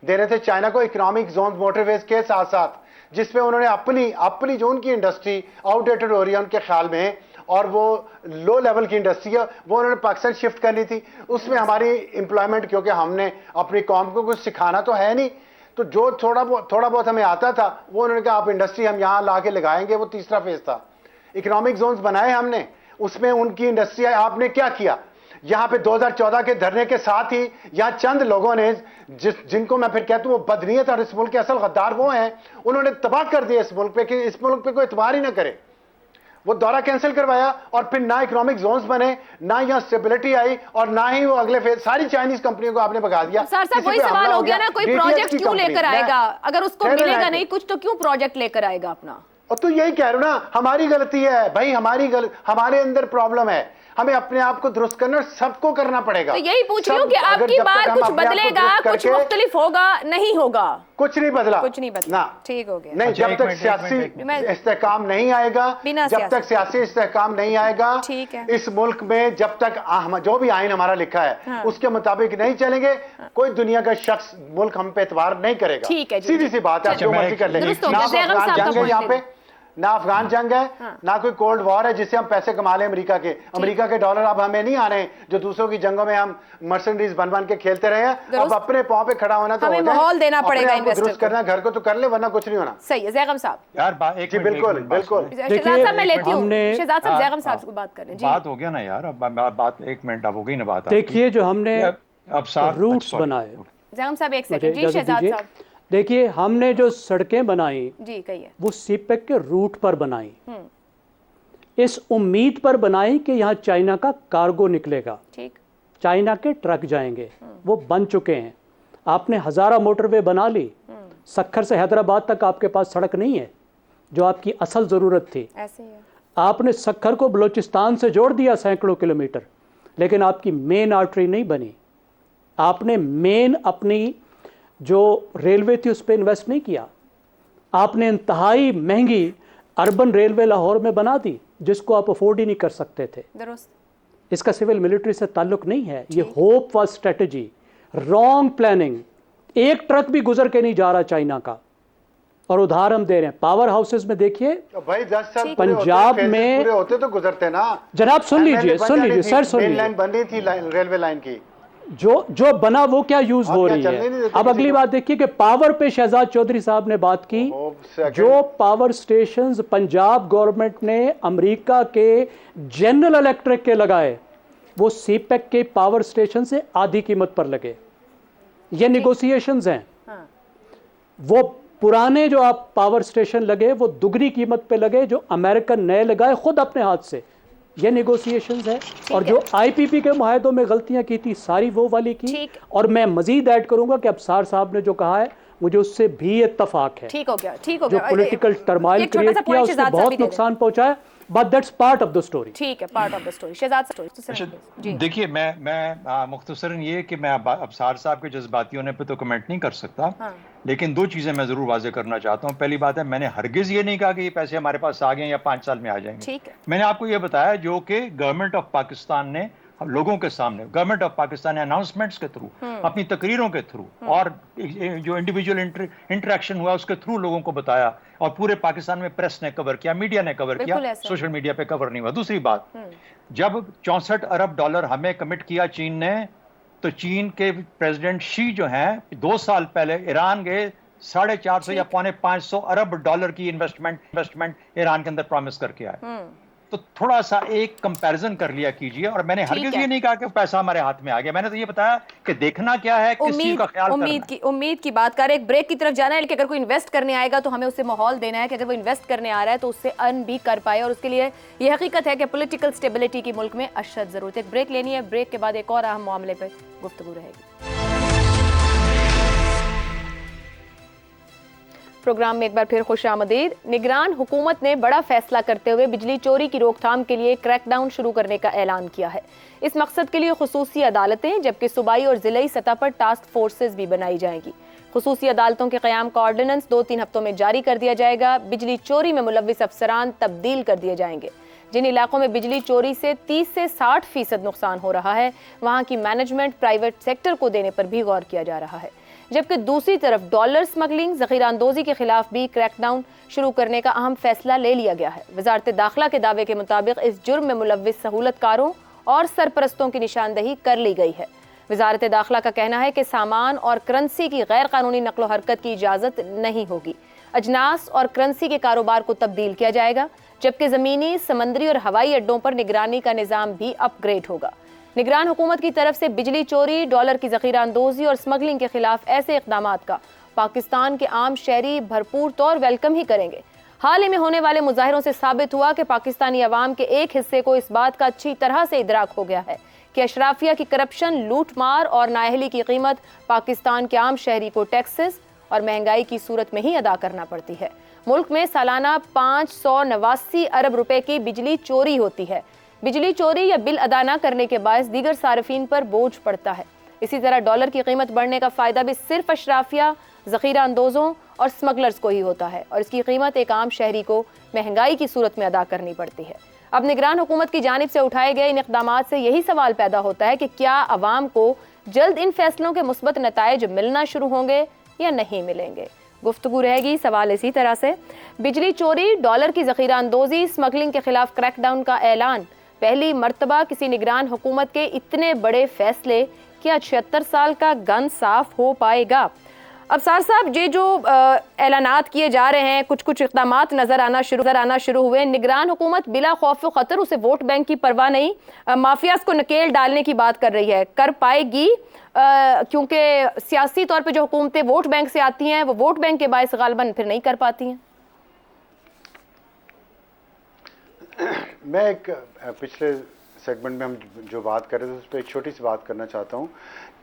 रहे थे चाइना को, इकोनॉमिक जोन्स मोटरवेज के साथ साथ, जिसपे उन्होंने अपनी जो उनकी इंडस्ट्री आउटडेटेड हो रही है उनके ख्याल में, और वो लो लेवल की इंडस्ट्री है, वो उन्होंने पाकिस्तान शिफ्ट करनी थी। उसमें हमारी एम्प्लॉयमेंट, क्योंकि हमने अपनी कौम को कुछ सिखाना तो है नहीं, तो जो थोड़ा बहुत हमें आता था वो उन्होंने कहा आप इंडस्ट्री हम यहाँ ला के लगाएंगे। वो तीसरा फेज था। इकोनॉमिक जोन्स बनाए हमने, उसमें उनकी इंडस्ट्री। आपने क्या किया? यहाँ पे 2014 के धरने के साथ ही यहाँ चंद लोगों ने, जिनको मैं फिर कहता हूँ वो बदनीयत और इस मुल्क के असल गद्दार वो हैं, उन्होंने तबाह कर दिया इस मुल्क पे कि इस मुल्क पे कोई एतबार ही ना करे। वो दौरा कैंसिल करवाया और फिर ना इकोनॉमिक जोन्स बने, ना यहाँ स्टेबिलिटी आई और ना ही वो अगले फेज सारी चाइनीज कंपनियों को आपने भगा दिया। सर साहब वही सवाल हो गया ना, कोई प्रोजेक्ट क्यों लेकर आएगा? अगर उसको मिलेगा नहीं कुछ तो क्यों प्रोजेक्ट लेकर आएगा अपना? और तो यही कह रहे हो ना, हमारी गलती है भाई, हमारे अंदर प्रॉब्लम है, हमें अपने आप को दुरुस्त करना, सबको करना पड़ेगा। तो यही पूछ रही हूँ कि आपकी बार कुछ बदलेगा, कुछ मुख्तलिफ होगा, नहीं होगा? कुछ नहीं बदला, कुछ नहीं बदला ना। ठीक हो गया। नहीं, जब तक सियासी इस्तेहकाम नहीं आएगा, जब तक सियासी इस्तेहकाम नहीं आएगा इस मुल्क में, जब तक जो भी आइन हमारा लिखा है उसके मुताबिक नहीं चलेंगे, कोई दुनिया का शख्स मुल्क हम पे एतबार नहीं करेगा। सीधी सी बात है, जो मर्जी कर लेंगे। यहाँ पे ना अफगान जंग है, ना कोई कोल्ड वॉर है जिससे हम पैसे कमा लें अमेरिका के डॉलर अब हमें नहीं आ रहे हैं, जो दूसरों की जंगों में हम मर्सेंडीज बन के खेलते रहे हैं। अब अपने पांव पे खड़ा होना तो माहौल देना पड़ेगा, दुरुस्त करना घर को तो कर ले, वरना कुछ नहीं होना। सही है ज़ैगम साहब। यार जी बिल्कुल बिल्कुल। शहजाद साहब मैं लेती हूं, शहजाद साहब ज़ैगम साहब से बात करें। बात हो गया ना यार, अब बात 1 मिनट अब हो गई ना बात। देखिए जो हमने अब रूट्स बनाए, ज़ैगम साहब 1 सेकंड जी। शहजाद साहब देखिए, हमने जो सड़कें बनाई जी कहिए, वो सीपेक के रूट पर बनाई, इस उम्मीद पर बनाई कि यहाँ चाइना का कार्गो निकलेगा, ठीक, चाइना के ट्रक जाएंगे, वो बन चुके हैं। आपने हज़ारा मोटरवे बना ली, सक्खर से हैदराबाद तक आपके पास सड़क नहीं है जो आपकी असल ज़रूरत थी। ऐसे ही है। आपने सक्खर को बलूचिस्तान से जोड़ दिया सैकड़ों किलोमीटर, लेकिन आपकी मेन आर्टरी नहीं बनी। आपने मेन अपनी जो रेलवे थी उस पर इन्वेस्ट नहीं किया। आपने इंतहाई महंगी अर्बन रेलवे लाहौर में बना दी जिसको आप अफोर्ड ही नहीं कर सकते थे। इसका सिविल मिलिट्री से ताल्लुक नहीं है, ये hope for strategy, wrong planning. एक ट्रक भी गुजर के नहीं जा रहा चाइना का, और उदाहरण दे रहे हैं पावर हाउसेस में। देखिए तो भाई 10 साल पंजाब में पूरे होते तो गुजरते ना जनाब। सुन लीजिए सर, सुन लीजिए, लाइन बन रही थी रेलवे लाइन की, जो बना वो क्या यूज हो रही है। अब अगली बात देखिए कि पावर पे शहजाद चौधरी साहब ने बात की। जो पावर स्टेशंस पंजाब गवर्नमेंट ने अमेरिका के जनरल इलेक्ट्रिक के लगाए, वो सीपेक के पावर स्टेशन से आधी कीमत पर लगे। ये निगोशिएशंस हैं। वो पुराने जो आप पावर स्टेशन लगे वो दुगनी कीमत पे लगे जो अमेरिकन नए लगाए खुद अपने हाथ से। ये नेगोशिएशंस है। और जो आईपीपी के मुआहदों में गलतियां की थी सारी वो वाली की। और मैं मजीद ऐड करूंगा कि अबसार साहब ने जो कहा है मुझे उससे भी इत्तफाक है। ठीक हो गया। जो पॉलिटिकल टर्माइल क्रिएट किया उससे बहुत नुकसान पहुंचाया, but that's part of the story. ठीक है, part of the story. Shehzad story देखिए, मैं मुख्तसरन ये कि मैं अबसार साहब के जज्बाती होने पे तो कमेंट नहीं कर सकता, लेकिन 2 चीजें मैं जरूर वाजे करना चाहता हूँ। पहली बात है, मैंने हरगिज ये नहीं कहा कि ये पैसे हमारे पास आ गए या 5 साल में आ जाएंगे। ठीक है। मैंने आपको ये बताया जो कि गवर्नमेंट ऑफ पाकिस्तान ने लोगों के सामने, गवर्नमेंट ऑफ पाकिस्तान ने अनाउंसमेंट्स के थ्रू, अपनी तकरीरों के थ्रू और जो इंडिविजुअल इंटरेक्शन हुआ उसके थ्रू लोगों को बताया, और पूरे पाकिस्तान में प्रेस ने कवर किया, मीडिया ने कवर किया, सोशल मीडिया पे कवर नहीं हुआ। दूसरी बात, जब 64 अरब डॉलर हमें कमिट किया चीन ने, तो चीन के प्रेसिडेंट शी जो हैं 2 साल पहले ईरान गए, 450 या 550 अरब डॉलर की इन्वेस्टमेंट ईरान के अंदर प्रॉमिस करके आए। तो थोड़ा सा एक कंपैरिजन कर लिया कीजिए। और मैंने हरगिज ये नहीं कहा कि पैसा हमारे हाथ में आ गया, मैंने तो ये बताया कि देखना क्या है, किस चीज का ख्याल करना है। उम्मीद की बात कर, एक ब्रेक की तरफ जाना है, लेकिन अगर कोई इन्वेस्ट करने आएगा तो हमें उसे माहौल देना है कि अगर वो इन्वेस्ट करने आ रहा है तो उससे अर्न भी कर पाए, और उसके लिए ये हकीकत है कि पॉलिटिकल स्टेबिलिटी की मुल्क में अशद जरूरत है। एक ब्रेक लेनी है, ब्रेक के बाद एक और अहम मामले पर गुफ्तगू रहेगी। प्रोग्राम में एक बार फिर खुशामदीद। निगरान हुकूमत ने बड़ा फैसला करते हुए बिजली चोरी की रोकथाम के लिए क्रैकडाउन शुरू करने का ऐलान किया है। इस मकसद के लिए खुसूसी अदालतें जबकि सूबाई और जिलाई सतह पर टास्क फोर्सेस भी बनाई जाएंगी। खुसूसी अदालतों के क़याम का ऑर्डिनेंस 2-3 हफ्तों में जारी कर दिया जाएगा। बिजली चोरी में मुलव्विस अफसरान तब्दील कर दिए जाएंगे। जिन इलाकों में बिजली चोरी से 30 से 60% नुकसान हो रहा है, वहाँ की मैनेजमेंट प्राइवेट सेक्टर को देने पर भी गौर किया जा रहा है। जबकि दूसरी तरफ डॉलर स्मगलिंग, ज़ख़ीराअंदोज़ी के खिलाफ भी क्रैकडाउन शुरू करने का अहम फैसला ले लिया गया है। वज़ारत दाखिला के दावे के मुताबिक इस जुर्म में मुलव्विस सहूलतकारों और सरपरस्तों की निशानदही कर ली गई है। वज़ारत दाखिला का कहना है कि सामान और करेंसी की गैर कानूनी नकलो हरकत की इजाज़त नहीं होगी। अजनास और करेंसी के कारोबार को तब्दील किया जाएगा, जबकि ज़मीनी, समंदरी और हवाई अड्डों पर निगरानी का निज़ाम भी अपग्रेड होगा। निगरान हुकूमत की तरफ से बिजली चोरी, डॉलर की ज़ख़ीराअंदोज़ी और स्मगलिंग के खिलाफ ऐसे इक़दामात का पाकिस्तान के आम शहरी भरपूर तौर वेलकम ही करेंगे। हाल ही में होने वाले मुजाहिरों से साबित हुआ कि पाकिस्तानी अवाम के एक हिस्से को इस बात का अच्छी तरह से इदराक हो गया है कि अशराफिया की करप्शन, लूटमार और नाअहली की कीमत पाकिस्तान के आम शहरी को टैक्सेस और महंगाई की सूरत में ही अदा करना पड़ती है। मुल्क में सालाना 589 अरब रुपए की बिजली चोरी होती है। बिजली चोरी या बिल अदा न करने के बायस दीगर सार्फिन पर बोझ पड़ता है। इसी तरह डॉलर की कीमत बढ़ने का फ़ायदा भी सिर्फ अशराफिया, ज़ख़ीरा अंदोज़ों और स्मगलर्स को ही होता है और इसकी कीमत एक आम शहरी को महंगाई की सूरत में अदा करनी पड़ती है। अब निगरान हुकूमत की जानिब से उठाए गए इन इक़दामात से यही सवाल पैदा होता है कि क्या अवाम को जल्द इन फैसलों के मुस्बत नताइज मिलना शुरू होंगे या नहीं मिलेंगे। गुफ्तगू रहेगी सवाल इसी तरह से। बिजली चोरी, डॉलर की ज़ख़ीरा अंदोज़ी, स्मगलिंग के खिलाफ क्रैकडाउन का ऐलान, पहली मर्तबा किसी निगरान हुकूमत के इतने बड़े फैसले, क्या 76 साल का गन साफ हो पाएगा। अब सार साहब, ये जो ऐलानात किए जा रहे हैं, कुछ कुछ इक़दामात नज़र आना शुरू हुए। निगरान हुकूमत बिला खौफ व ख़तर, उसे वोट बैंक की परवाह नहीं, माफियाज को नकेल डालने की बात कर रही है, कर पाएगी क्योंकि सियासी तौर पे जो हुकूमतें वोट बैंक से आती हैं वो वोट बैंक के बायस गालबन फिर नहीं कर पाती हैं। मैं एक पिछले सेगमेंट में हम जो बात कर रहे थे उस पर एक छोटी सी बात करना चाहता हूँ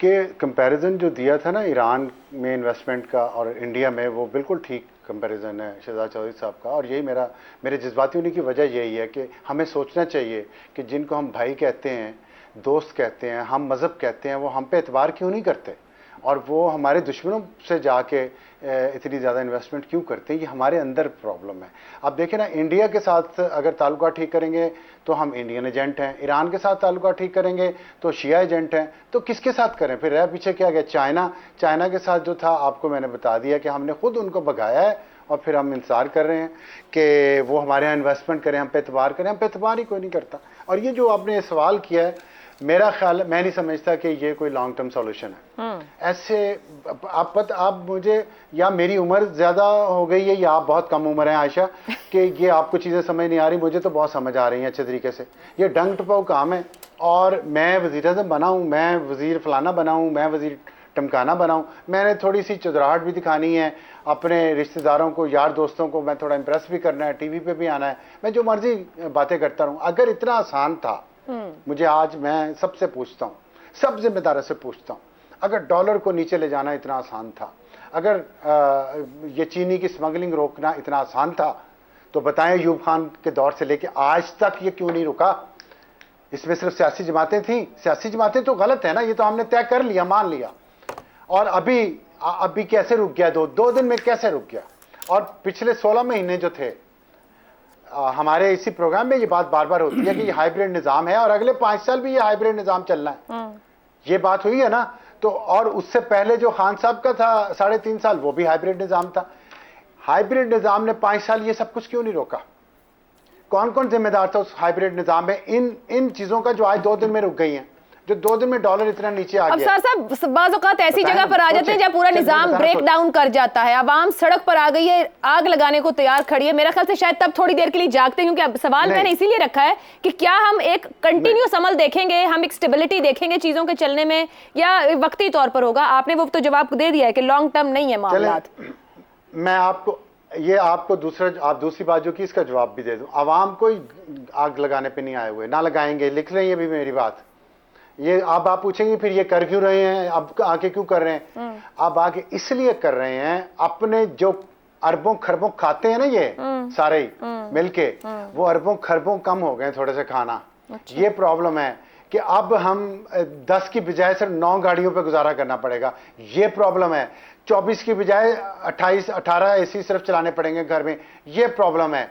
कि कंपैरिजन जो दिया था ना ईरान में इन्वेस्टमेंट का और इंडिया में, वो बिल्कुल ठीक कंपैरिजन है शहजाद चौधरी साहब का। और यही मेरे जज्बाती होने की वजह यही है कि हमें सोचना चाहिए कि जिनको हम भाई कहते हैं, दोस्त कहते हैं, हम मज़हब कहते हैं, वो हम पे एतबार क्यों नहीं करते और वो हमारे दुश्मनों से जाके इतनी ज़्यादा इन्वेस्टमेंट क्यों करते हैं। ये हमारे अंदर प्रॉब्लम है। अब देखें ना, इंडिया के साथ अगर ताल्लुका ठीक करेंगे तो हम इंडियन एजेंट हैं, ईरान के साथ ताल्लुका ठीक करेंगे तो शिया एजेंट हैं, तो किसके साथ करें फिर? रह पीछे क्या गया? चाइना के साथ जो था, आपको मैंने बता दिया कि हमने खुद उनको भगाया है और फिर हम इंतज़ार कर रहे हैं कि वो हमारे यहाँ इन्वेस्टमेंट करें, हम पे एतबार करें। हम पे एतबार ही कोई नहीं करता। और ये जो आपने सवाल किया है, मेरा ख्याल, मैं नहीं समझता कि ये कोई लॉन्ग टर्म सॉल्यूशन है। ऐसे आप मुझे, या मेरी उम्र ज़्यादा हो गई है या आप बहुत कम उम्र है आयशा, कि ये आपको चीज़ें समझ नहीं आ रही, मुझे तो बहुत समझ आ रही हैं अच्छे तरीके से। ये डंग टपाऊ काम है और मैं वज़ीर-ए-आज़म बनाऊँ, मैं वज़ीर फलाना बनाऊँ, मैं वज़ीर टमकाना बनाऊँ, मैंने थोड़ी सी चुदराहट भी दिखानी है अपने रिश्तेदारों को, यार दोस्तों को, मैं थोड़ा इम्प्रेस भी करना है, टीवी पे भी आना है, मैं जो मर्जी बातें करता रहूँ। अगर इतना आसान था, मुझे आज, मैं सबसे पूछता हूँ, सब जिम्मेदारों से पूछता हूँ, अगर डॉलर को नीचे ले जाना इतना आसान था, अगर ये चीनी की स्मगलिंग रोकना इतना आसान था, तो बताएं यूब खान के दौर से लेके आज तक ये क्यों नहीं रुका? इसमें सिर्फ सियासी जमातें थी। सियासी जमातें तो गलत है ना, ये तो हमने तय कर लिया, मान लिया। और अभी कैसे रुक गया? दो दिन में कैसे रुक गया? और पिछले 16 महीने जो थे, हमारे इसी प्रोग्राम में ये बात बार बार होती है कि ये हाइब्रिड निज़ाम है और अगले 5 साल भी ये हाइब्रिड निज़ाम चलना है। ये बात हुई है ना। तो और उससे पहले जो खान साहब का था 3.5 साल, वो भी हाइब्रिड निज़ाम था। हाइब्रिड निज़ाम ने 5 साल ये सब कुछ क्यों नहीं रोका? कौन कौन जिम्मेदार था उस हाइब्रिड निज़ाम में? इन चीज़ों का जो आज 2 दिन में रुक गई हैं, जो 2 दिन में डॉलर इतना नीचे आ गया। अब साहब, बाज़ औक़ात ऐसी जगह पर आ जाते हैं जहाँ पूरा निजाम ब्रेक डाउन कर जाता है, आवाम सड़क पर आ गई है, आग लगाने को तैयार खड़ी है। मेरा ख्याल से शायद तब थोड़ी देर के लिए जागते हैं, क्योंकि सवाल मैंने इसीलिए रखा है कि क्या हम एक कंटिन्यूस अमल देखेंगे, हम एक स्टेबिलिटी देखेंगे चीजों के चलने में, या वक्ती तौर पर होगा? आपने वो तो जवाब दे दिया है कि लॉन्ग टर्म नहीं है मामलात। मैं आपको दूसरी बात जो की, इसका जवाब भी दे दूं। आवाम कोई आग लगाने पे नहीं आए हुए, ना लगाएंगे, लिख लें ये भी मेरी बात। ये अब आप पूछेंगे फिर ये कर क्यों रहे हैं, अब आके क्यों कर रहे हैं? अब आगे इसलिए कर रहे हैं, अपने जो अरबों खरबों खाते हैं ना ये सारे मिलके, वो अरबों खरबों कम हो गए थोड़े से खाना। अच्छा। ये प्रॉब्लम है कि अब हम 10 की बजाय सिर्फ 9 गाड़ियों पे गुजारा करना पड़ेगा। ये प्रॉब्लम है। 24 की बजाय 18 एसी सिर्फ चलाने पड़ेंगे घर में। ये प्रॉब्लम है।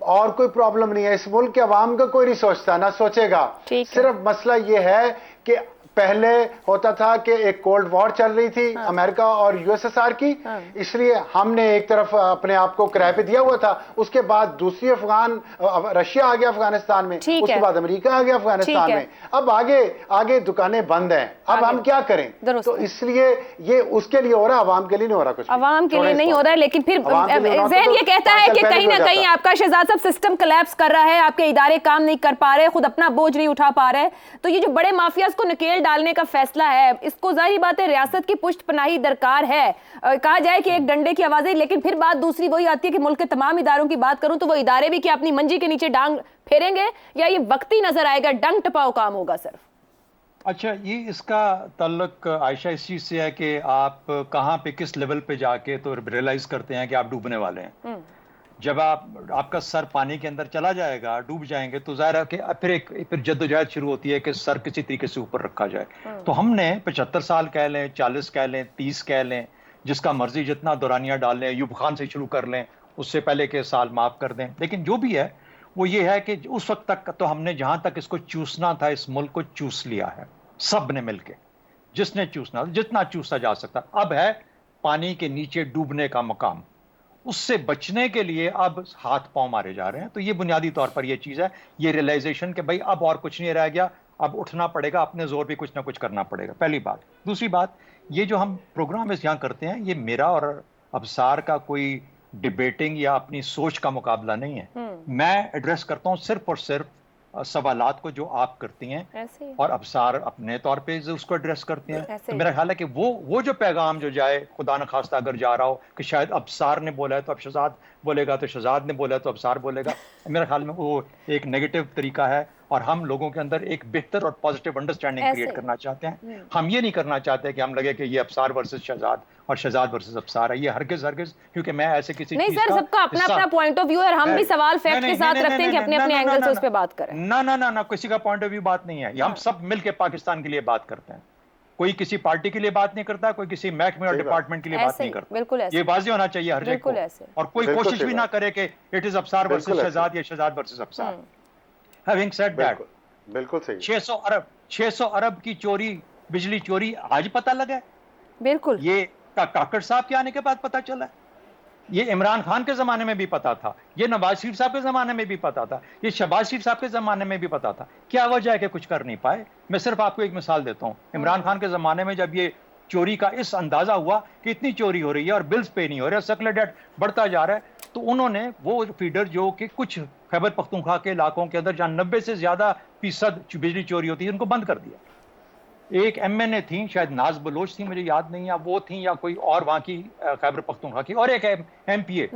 और कोई प्रॉब्लम नहीं है। इस मुल्क के अवाम का कोई नहीं सोचता, ना सोचेगा। सिर्फ मसला ये है कि पहले होता था कि एक कोल्ड वॉर चल रही थी अमेरिका और यूएसएसआर की, इसलिए हमने एक तरफ अपने आप को किराए पे दिया हुआ था। उसके बाद दूसरी रशिया आ गया अफगानिस्तान में, उसके बाद अमेरिका आ गया अफगानिस्तान में। अब आगे दुकानें बंद हैं। अब हम क्या करें? तो इसलिए ये उसके लिए हो रहा है, आवाम के लिए नहीं हो रहा। कुछ आवाम के लिए नहीं हो रहा है, लेकिन फिर ज़हन ये कहता है कि कहीं ना कहीं आपका शहजाद साहब सिस्टम कोलैप्स कर रहा है, आपके इदारे काम नहीं कर पा रहे, खुद अपना बोझ नहीं उठा पा रहे। तो ये जो बड़े माफियाज को नकेल डालने का फैसला है, इसको जाहिर बात है रियासत की पुष्ट पनाही दरकार है। कहा जाए कि एक डंडे की आवाज़ है, लेकिन फिर बात दूसरी वही आती है कि मुल्क के तमाम इदारों की बात करूं तो वो इदारे भी क्या अपनी मंजी के नीचे डांग फेरेंगे या ये वक्ती नजर आएगा, डंग टपाओ काम होगा सिर्फ? अच्छा, ये इसका ताल्लुक आयशा इस चीज से है कि आप कहाँ पे किस लेवल पे जाके तो रियलाइज करते हैं कि आप डूबने वाले हैं। जब आपका सर पानी के अंदर चला जाएगा, डूब जाएंगे, तो जाहिर है कि फिर जद्दोजहद शुरू होती है कि सर किसी तरीके से ऊपर रखा जाए। तो हमने 75 साल कह लें, 40 कह लें, 30 कह लें, जिसका मर्जी जितना दौरानिया डाल लें, यूब खान से शुरू कर लें, उससे पहले के साल माफ कर दें, लेकिन जो भी है वो ये है कि उस वक्त तक तो हमने जहां तक इसको चूसना था, इस मुल्क को चूस लिया है सब ने मिलके, जिसने चूसना जितना चूसा जा सकता। अब है पानी के नीचे डूबने का मकाम, उससे बचने के लिए अब हाथ पांव मारे जा रहे हैं। तो ये बुनियादी तौर पर ये चीज़ है, ये रियलाइजेशन कि भाई अब और कुछ नहीं रह गया, अब उठना पड़ेगा, अपने जोर भी कुछ ना कुछ करना पड़ेगा, पहली बात। दूसरी बात, ये जो हम प्रोग्राम इस यहाँ करते हैं, ये मेरा और अबसार का कोई डिबेटिंग या अपनी सोच का मुकाबला नहीं है। मैं एड्रेस करता हूँ सिर्फ और सिर्फ सवालात को जो आप करती हैं, और अबसार अपने तौर पे उसको एड्रेस करते हैं। तो मेरा ख्याल है कि वो जो पैगाम जो जाए, खुदा न खास्ता अगर जा रहा हो कि शायद अबसार ने बोला है तो अब शहजाद बोलेगा, तो शहजाद ने बोला है तो अबसार बोलेगा, मेरे ख्याल में वो एक नेगेटिव तरीका है। और हम लोगों के अंदर एक बेहतर और पॉजिटिव अंडरस्टैंडिंग क्रिएट करना चाहते हैं। हम ये नहीं करना चाहते कि हम लगे कि ये अबसार वर्सेस शहजाद और शहजाद वर्सेस अबसार है, ये हरगिज हरगिज, क्योंकि मैं ऐसे किसी नहीं सर, सबका अपना अपना पॉइंट ऑफ व्यू है, हम भी सवाल फैक्ट के साथ रखते हैं कि अपने अपने एंगल से उस पर बात करें। ना, किसी का पॉइंट ऑफ व्यू बात नहीं है, हम सब मिलकर पाकिस्तान के लिए बात करते हैं। कोई किसी पार्टी के लिए बात नहीं करता, कोई किसी महकमे और डिपार्टमेंट के लिए बात नहीं करता। बिल्कुल ऐसे, ये वाज़ेह होना चाहिए हर जगह को। और कोई कोशिश भी ना करे कि it is Absar versus Shahzad या Shahzad versus Absar. Having said that, बिल्कुल सही, 600 अरब की चोरी, बिजली चोरी आज पता लगा। बिल्कुल, ये काकड़ साहब के आने के बाद पता चला। ये इमरान खान के जमाने में भी पता था, ये नवाज शरीफ साहब के जमाने में भी पता था, ये शहबाज शरीफ साहब के जमाने में भी पता था। क्या वजह है कि कुछ कर नहीं पाए? मैं सिर्फ आपको एक मिसाल देता हूं। इमरान खान के जमाने में जब ये चोरी का इस अंदाजा हुआ कि इतनी चोरी हो रही है और बिल्स पे नहीं हो रहे, सर्कुलर डेट बढ़ता जा रहा है, तो उन्होंने वो फीडर जो कि कुछ खैबर पख्तूनख्वा के इलाकों के अंदर जहां 90 से ज्यादा फीसद बिजली चोरी होती है, उनको बंद कर दिया। एक MNA थी, शायद नाज बलोच थी, मुझे याद नहीं, या वो थी या कोई और वहां की खैबर पख्तूनख्वा की, और एक MPA,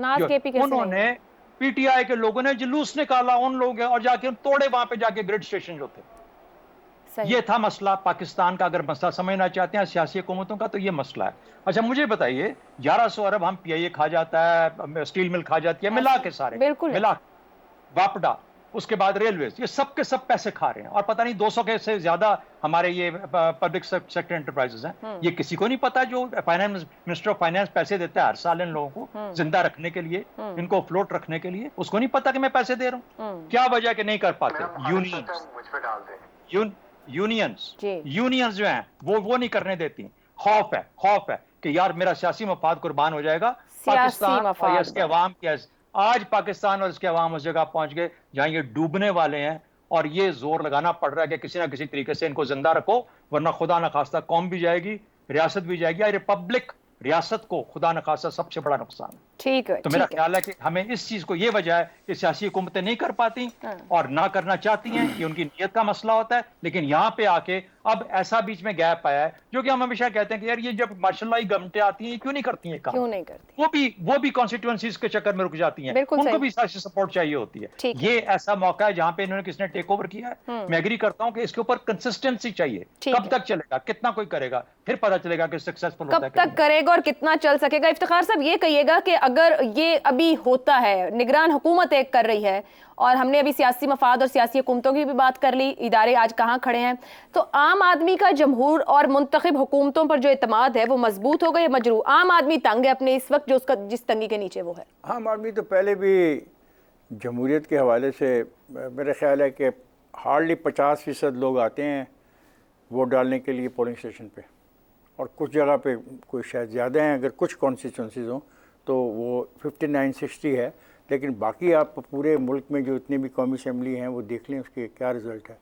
उन्होंने PTI के लोगों ने जुलूस निकाला उन लोगों और जाके तोड़े वहां पे जाके ग्रिड स्टेशन जो थे। ये था मसला पाकिस्तान का। अगर मसला समझना चाहते हैं सियासी हुकूमतों का, तो ये मसला है। अच्छा मुझे बताइए, 1100 अरब हम PIA खा जाता है, स्टील मिल खा जाती है, मिला के सारे, मिला वापडा, उसके बाद रेलवे, ये सब के सब पैसे खा रहे हैं। और पता नहीं 200 के से ज्यादा हमारे ये पब्लिक सेक्टर एंटरप्राइजेस हैं। ये किसी को नहीं पता जो फाइनेंस मिनिस्टर ऑफ फाइनेंस पैसे देता है हर साल इन लोगों को जिंदा रखने के लिए, इनको फ्लोट रखने के लिए, उसको नहीं पता कि मैं पैसे दे रहा हूँ। क्या वजह कि नहीं कर पाते? यूनियंस जो हैं वो नहीं करने देती। खौफ है कि यार मेरा सियासी मफाद कुर्बान हो जाएगा, पाकिस्तान और इसके अवाम के। आज पाकिस्तान और इसके अवाम उस जगह पहुंच गए जहां ये डूबने वाले हैं, और ये जोर लगाना पड़ रहा है कि किसी ना किसी तरीके से इनको जिंदा रखो, वरना खुदा न खास्ता कौम भी जाएगी, रियासत भी जाएगी। रिपब्लिक रियासत को खुदा न खास्ता सबसे बड़ा नुकसान है। ठीक है, तो मेरा ख्याल है कि हमें इस चीज को, ये वजह है कि सियासी हुकूमतें नहीं कर पाती और ना करना चाहती हैं, ये उनकी नीयत का मसला होता है। लेकिन यहाँ पे आके अब ऐसा बीच में गैप आया है, जो कि हम हमेशा कहते हैं कि यार ये जब माशाल्लाह गवर्नमेंटें आती हैं, क्यों नहीं करती हैं काम? क्यों नहीं करती? वो भी कॉन्स्टिट्यूएंसीज के चक्कर में रुक जाती हैं, उनको भी सियासी सपोर्ट चाहिए होती है। ये ऐसा मौका है जहां पे इन्होंने किसने टेक ओवर किया है। मैं एग्री करता हूं कि इसके ऊपर कंसिस्टेंसी चाहिए। कब तक चलेगा, कितना कोई करेगा, फिर पता चलेगा कि सक्सेसफुल होता है, कब तक करेगा और कितना चल सकेगा। इफ्तिखार साहब ये कहिएगा कि अगर ये अभी होता है, निगरान हुकूमत एक कर रही है, और हमने अभी सियासी मफाद और सियासी हुकूमतों की भी बात कर ली, इदारे आज कहाँ खड़े हैं, तो आम आदमी का जमहूर और मुंतखब हुकूमतों पर जो एतमाद है वो मजबूत होगा या मजरूह? आम आदमी तंग है अपने इस वक्त, जो उसका जिस तंगी के नीचे वो है। आम आदमी तो पहले भी जमहूरियत के हवाले से मेरा ख्याल है कि हार्डली 50% लोग आते हैं वोट डालने के लिए पोलिंग स्टेशन पे, और कुछ जगह पे कोई शायद ज़्यादा हैं, अगर कुछ कॉन्स्टिट्यूंसीज हों तो वो 59-60 है। लेकिन बाकी आप पूरे मुल्क में जो इतनी भी कौमी असम्बली हैं वो देख लें उसके क्या रिज़ल्ट है।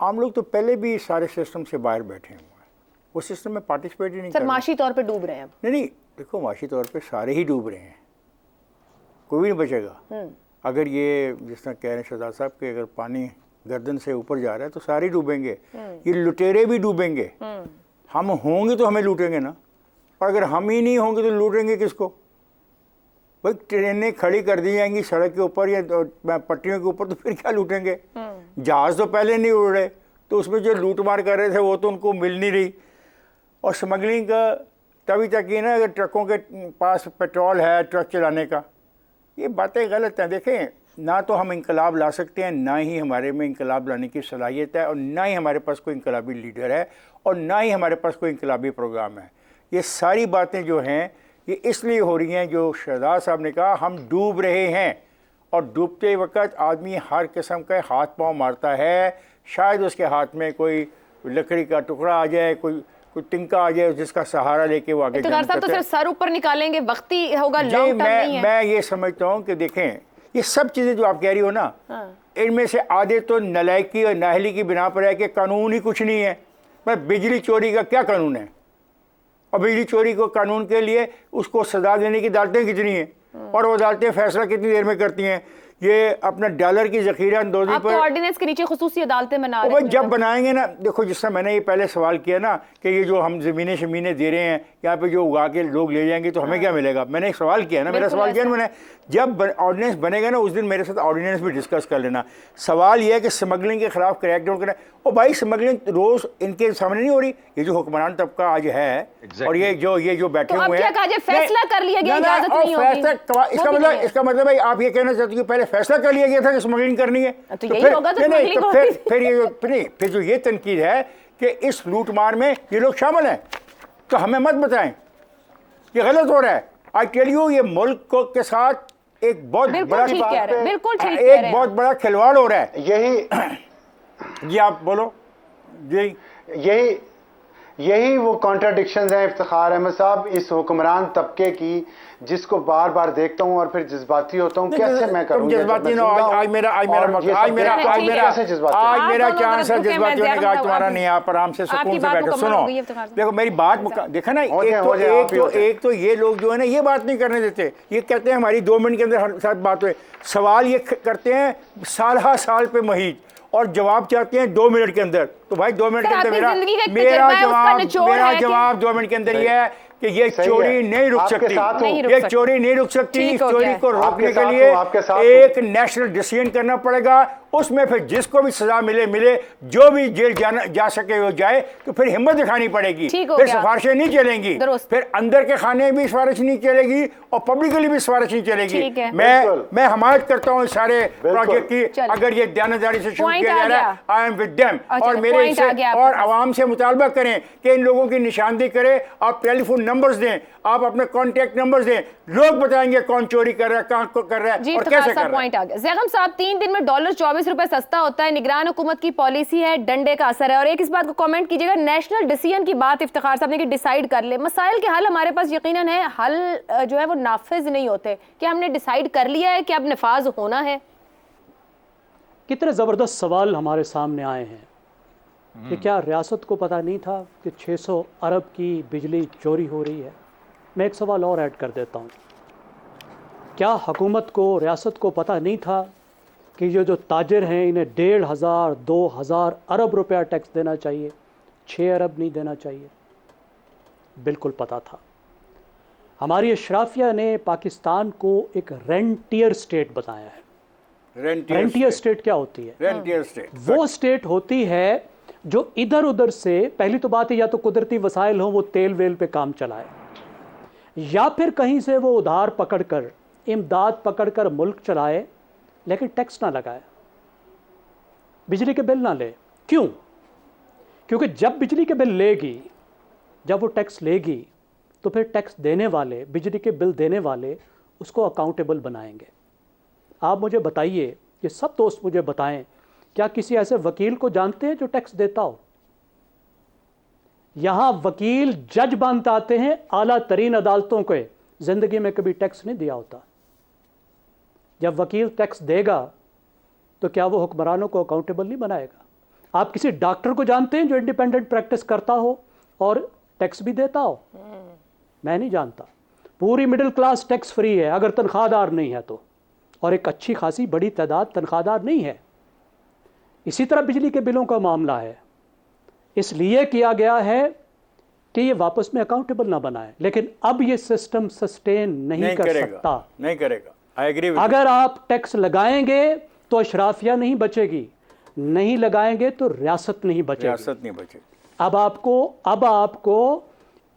आम लोग तो पहले भी सारे सिस्टम से बाहर बैठे हुए हैं, वो सिस्टम में पार्टिसिपेट ही नहीं कर रहे। माशी तौर पे डूब रहे हैं अब। नहीं, देखो माशी तौर पे सारे ही डूब रहे हैं, कोई भी नहीं बचेगा। अगर ये जिस तरह कह रहे हैं शहजाद साहब कि अगर पानी गर्दन से ऊपर जा रहा है तो सारे डूबेंगे, ये लुटेरे भी डूबेंगे। हम होंगे तो हमें लूटेंगे ना, और अगर हम ही नहीं होंगे तो लूटेंगे किसको? भाई ट्रेनें खड़ी कर दी जाएंगी सड़क के ऊपर या पटरियों के ऊपर, तो फिर क्या लूटेंगे? जहाज तो पहले नहीं उड़ रहे, तो उसमें जो लूट मार कर रहे थे वो तो उनको मिल नहीं रही। और स्मगलिंग का तभी तक ही ना, अगर ट्रकों के पास पेट्रोल है ट्रक चलाने का, ये बातें गलत हैं। देखें, ना तो हम इंकलाब ला सकते हैं, ना ही हमारे में इंकलाब लाने की सलाहियत है, और ना ही हमारे पास कोई इंकलाबी लीडर है, और ना ही हमारे पास कोई इंकलाबी प्रोग्राम है। ये सारी बातें जो हैं ये इसलिए हो रही हैं, जो शहजाद साहब ने कहा, हम डूब रहे हैं, और डूबते वक्त आदमी हर किस्म का हाथ पांव मारता है। शायद उसके हाथ में कोई लकड़ी का टुकड़ा आ जाए, कोई टिंका आ जाए जिसका सहारा लेके वो आगे इफ्तिखार साहब तो सिर्फ सर ऊपर निकालेंगे, वक्ती होगा, लॉन्ग टर्म नहीं है। मैं ये समझता हूँ कि देखें, ये सब चीज़ें जो आप कह रही हो ना, इनमें से आधे तो नलायकी और नाहली की बिना पर है कि कानून ही कुछ नहीं है। मैं बिजली चोरी का क्या कानून है? और बिजली चोरी को कानून के लिए उसको सजा देने की अदालतें कितनी हैं, और वो अदालतें फैसला कितनी देर में करती हैं? ये अपना डॉलर की जखीरा अंदोजी पर ऑर्डिनेंस के नीचे खुसूसी अदालतें बना रहे हैं। जब बनाएंगे ना, देखो जिस तरह मैंने ये पहले सवाल किया ना कि ये जो हम ज़मीनें शमीनें दे रहे हैं यहाँ पे जो उगा के लोग ले जाएंगे तो हमें क्या मिलेगा? मैंने एक सवाल किया ना, मेरा सवाल किया ना मैंने, जब ऑर्डिनेंस बनेगा ना उस दिन मेरे साथ ऑर्डिनेंस भी डिस्कस कर लेना। सवाल ये है कि स्मगलिंग के खिलाफ क्रैकडाउन करना। ओ भाई, स्मगलिंग रोज़ इनके सामने नहीं हो रही? ये जो हुक्मरान तबका आज है और ये जो बैठे हुए हैं, फैसला कर लिया गया, इजाजत नहीं होगी। इसका मतलब भाई आप ये कहना चाहते हो कि पहले फैसला कर लिया गया था कि स्मगलिंग करनी है, तो यही होगा। फिर जो ये तनकीद है कि इस लूटमार में ये लोग शामिल हैं, तो हमें मत बताएं, ये गलत हो रहा है। आई टेल यू, ये मुल्क के साथ एक बहुत बड़ा बहुत बड़ा खिलवाड़ हो रहा है। यही जी आप बोलो जी। यही वो कॉन्ट्राडिक्शंस हैं इफ्तिखार अहमद साहब, इस हुक्मरान तबके की, जिसको बार बार देखता हूं और फिर जज्बाती होता हूं। कैसे मैं करूं जज्बाती? आज मेरा चांस है जज्बाती होने का, तुम्हारा नहीं। आप आराम से सुकून से बैठो, सुनो। देखो मेरी बात देखा ना, एक तो ये लोग जो है ना ये बात नहीं करने देते, ये कहते हैं हमारी 2 मिनट के अंदर हर साथ बात हुए। सवाल ये करते हैं साल हर साल पे महीज, और जवाब चाहते हैं 2 मिनट के अंदर। तो भाई 2 मिनट के अंदर मेरा जवाब 2 मिनट के अंदर ये है कि ये चोरी नहीं रुक सकती, ये चोरी नहीं रुक सकती। इस चोरी को रोकने के लिए एक नेशनल डिसीजन करना पड़ेगा, उसमें फिर जिसको भी सजा मिले, जो भी जेल जा सके वो जाए। तो फिर हिम्मत दिखानी पड़ेगी, फिर सिफारिशें नहीं चलेंगी, फिर अंदर के खाने भी सिफारिश नहीं चलेगी और पब्लिकली भी सिफारिश नहीं चलेगी। मैं हमायत करता हूँ इस सारे प्रोजेक्ट की। अगर ये दयानतदारी से शुरू किया जा रहा है, आई एम विद देम। और मेरे और आवाम से मुतालबा करें कि इन लोगों की निशानदेही करें, आप टेलीफोन नंबर्स दें, आप अपने कॉन्टैक्ट नंबर्स दें, लोग बताएंगे कौन चोरी कर रहा है, कहाँ कर रहा है और कैसे कर रहा है। ज़ैगम साहब, 3 दिन में डॉलर 24 रुपए सस्ता होता है, निगरान हुकूमत की पॉलिसी है, डंडे का असर है। और एक इस बात को कमेंट कीजिएगा, नेशनल डिसीजन की बात इफ्तिखार साहब ने कि डिसाइड कर ले। मसाइल के हल हमारे पास यकीनन है, हल जो है वो नाफिज नहीं होते। क्या हमने डिसाइड कर लिया है कि अब नफाज होना है? कितने ज़बरदस्त सवाल हमारे सामने आए हैं कि क्या रियासत को पता नहीं था कि 600 अरब की बिजली चोरी हो रही है? मैं एक सवाल और ऐड कर देता हूँ, क्या हुकूमत को, रियासत को पता नहीं था कि ये जो ताजिर हैं इन्हें 1500 2000 अरब रुपया टैक्स देना चाहिए, 6 अरब नहीं देना चाहिए? बिल्कुल पता था। हमारी अशराफिया ने पाकिस्तान को एक रेंटियर स्टेट बताया है। रेंटियर स्टेट क्या होती है? रेंटियर स्टेट वो स्टेट होती है जो इधर उधर से, पहली तो बात है या तो कुदरती वसाइल हो, वो तेल वेल पे काम चलाए, या फिर कहीं से वो उधार पकड़कर, इमदाद पकड़कर मुल्क चलाए, लेकिन टैक्स ना लगाए, बिजली के बिल ना ले। क्यों? क्योंकि जब बिजली के बिल लेगी, जब वो टैक्स लेगी, तो फिर टैक्स देने वाले, बिजली के बिल देने वाले उसको अकाउंटेबल बनाएंगे। आप मुझे बताइए, ये सब दोस्त मुझे बताएं, क्या किसी ऐसे वकील को जानते हैं जो टैक्स देता हो? यहां वकील जज बनते आते हैं आला तरीन अदालतों के, जिंदगी में कभी टैक्स नहीं दिया होता। जब वकील टैक्स देगा तो क्या वो हुक्मरानों को अकाउंटेबल नहीं बनाएगा? आप किसी डॉक्टर को जानते हैं जो इंडिपेंडेंट प्रैक्टिस करता हो और टैक्स भी देता हो? मैं नहीं जानता। पूरी मिडिल क्लास टैक्स फ्री है अगर तनख्वाहदार नहीं है तो, और एक अच्छी खासी बड़ी तादाद तनख्वाहदार नहीं है। इसी तरह बिजली के बिलों का मामला है, इसलिए किया गया है कि ये वापस में अकाउंटेबल ना बनाए, लेकिन अब ये सिस्टम सस्टेन नहीं कर सकता। नहीं करेगा। I agree. अगर आप टैक्स लगाएंगे तो अशराफिया नहीं बचेगी, नहीं लगाएंगे तो रियासत नहीं बचेगी। अब आपको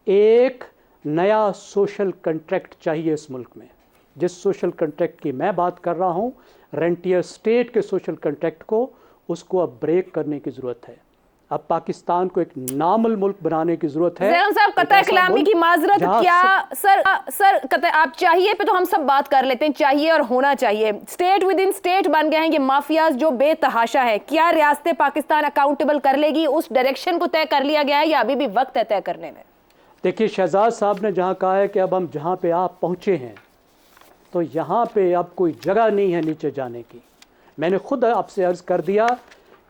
एक नया सोशल कॉन्ट्रैक्ट चाहिए इस मुल्क में। जिस सोशल कॉन्ट्रैक्ट की मैं बात कर रहा हूं, रेंटियर स्टेट के सोशल कॉन्ट्रैक्ट को, उसको अब ब्रेक करने की ज़रूरत है। अब पाकिस्तान को एक नामल मुल्क बनाने की जरूरत है। ज़ैनब साहब, कतई कलामी की माजरत, क्या सर कतई आप चाहिए पे तो हम सब बात कर लेते हैं, चाहिए और होना चाहिए। स्टेट विद इन स्टेट बन गए हैं ये माफियाज जो बेतहाशा है। क्या रियासत पाकिस्तान अकाउंटेबल कर लेगी? उस डायरेक्शन को तय कर लिया गया है या अभी भी वक्त है तय करने में? देखिए, शहजाद साहब ने जहाँ कहा है कि अब हम जहाँ पे आप पहुँचे हैं तो यहाँ पे अब कोई जगह नहीं है नीचे जाने की। मैंने खुद आपसे अर्ज़ कर दिया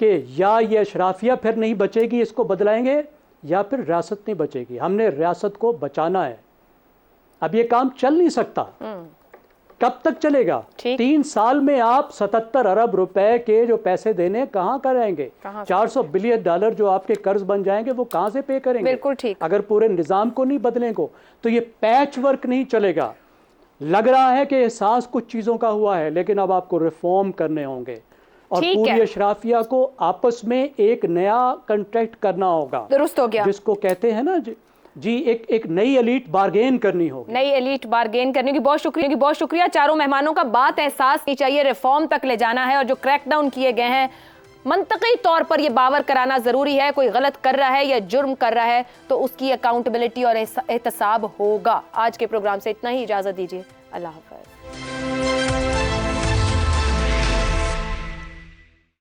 कि या ये अशराफिया फिर नहीं बचेगी, इसको बदलाएंगे, या फिर रियासत नहीं बचेगी। हमने रियासत को बचाना है। अब ये काम चल नहीं सकता। कब तक चलेगा? 3 साल में आप 77 अरब रुपए के जो पैसे देने कहाँ कराएंगे? 400 बिलियन डॉलर जो आपके कर्ज बन जाएंगे वो कहाँ से पे करेंगे? बिल्कुल ठीक। अगर पूरे निज़ाम को नहीं बदलेंगे तो ये पैच वर्क नहीं चलेगा। लग रहा है कि एहसास कुछ चीज़ों का हुआ है, लेकिन अब आपको रिफॉर्म करने होंगे और पूरी अशराफिया को आपस में एक नया कॉन्ट्रैक्ट करना होगा। दुरुस्त हो गया, जिसको कहते हैं ना जी एक नई एलीट बार्गेन करनी होगी। नई एलीट बार्गेन करने की बहुत शुक्रिया चारों मेहमानों का। बात एहसास नहीं चाहिए, रिफॉर्म तक ले जाना है और जो क्रैकडाउन किए गए हैं मंतकी तौर पर ये बावर कराना जरूरी है। कोई गलत कर रहा है या जुर्म कर रहा है तो उसकी अकाउंटेबिलिटी और एहतसाब होगा। आज के प्रोग्राम से इतना ही, इजाजत दीजिए, अल्लाह हाफ़िज़।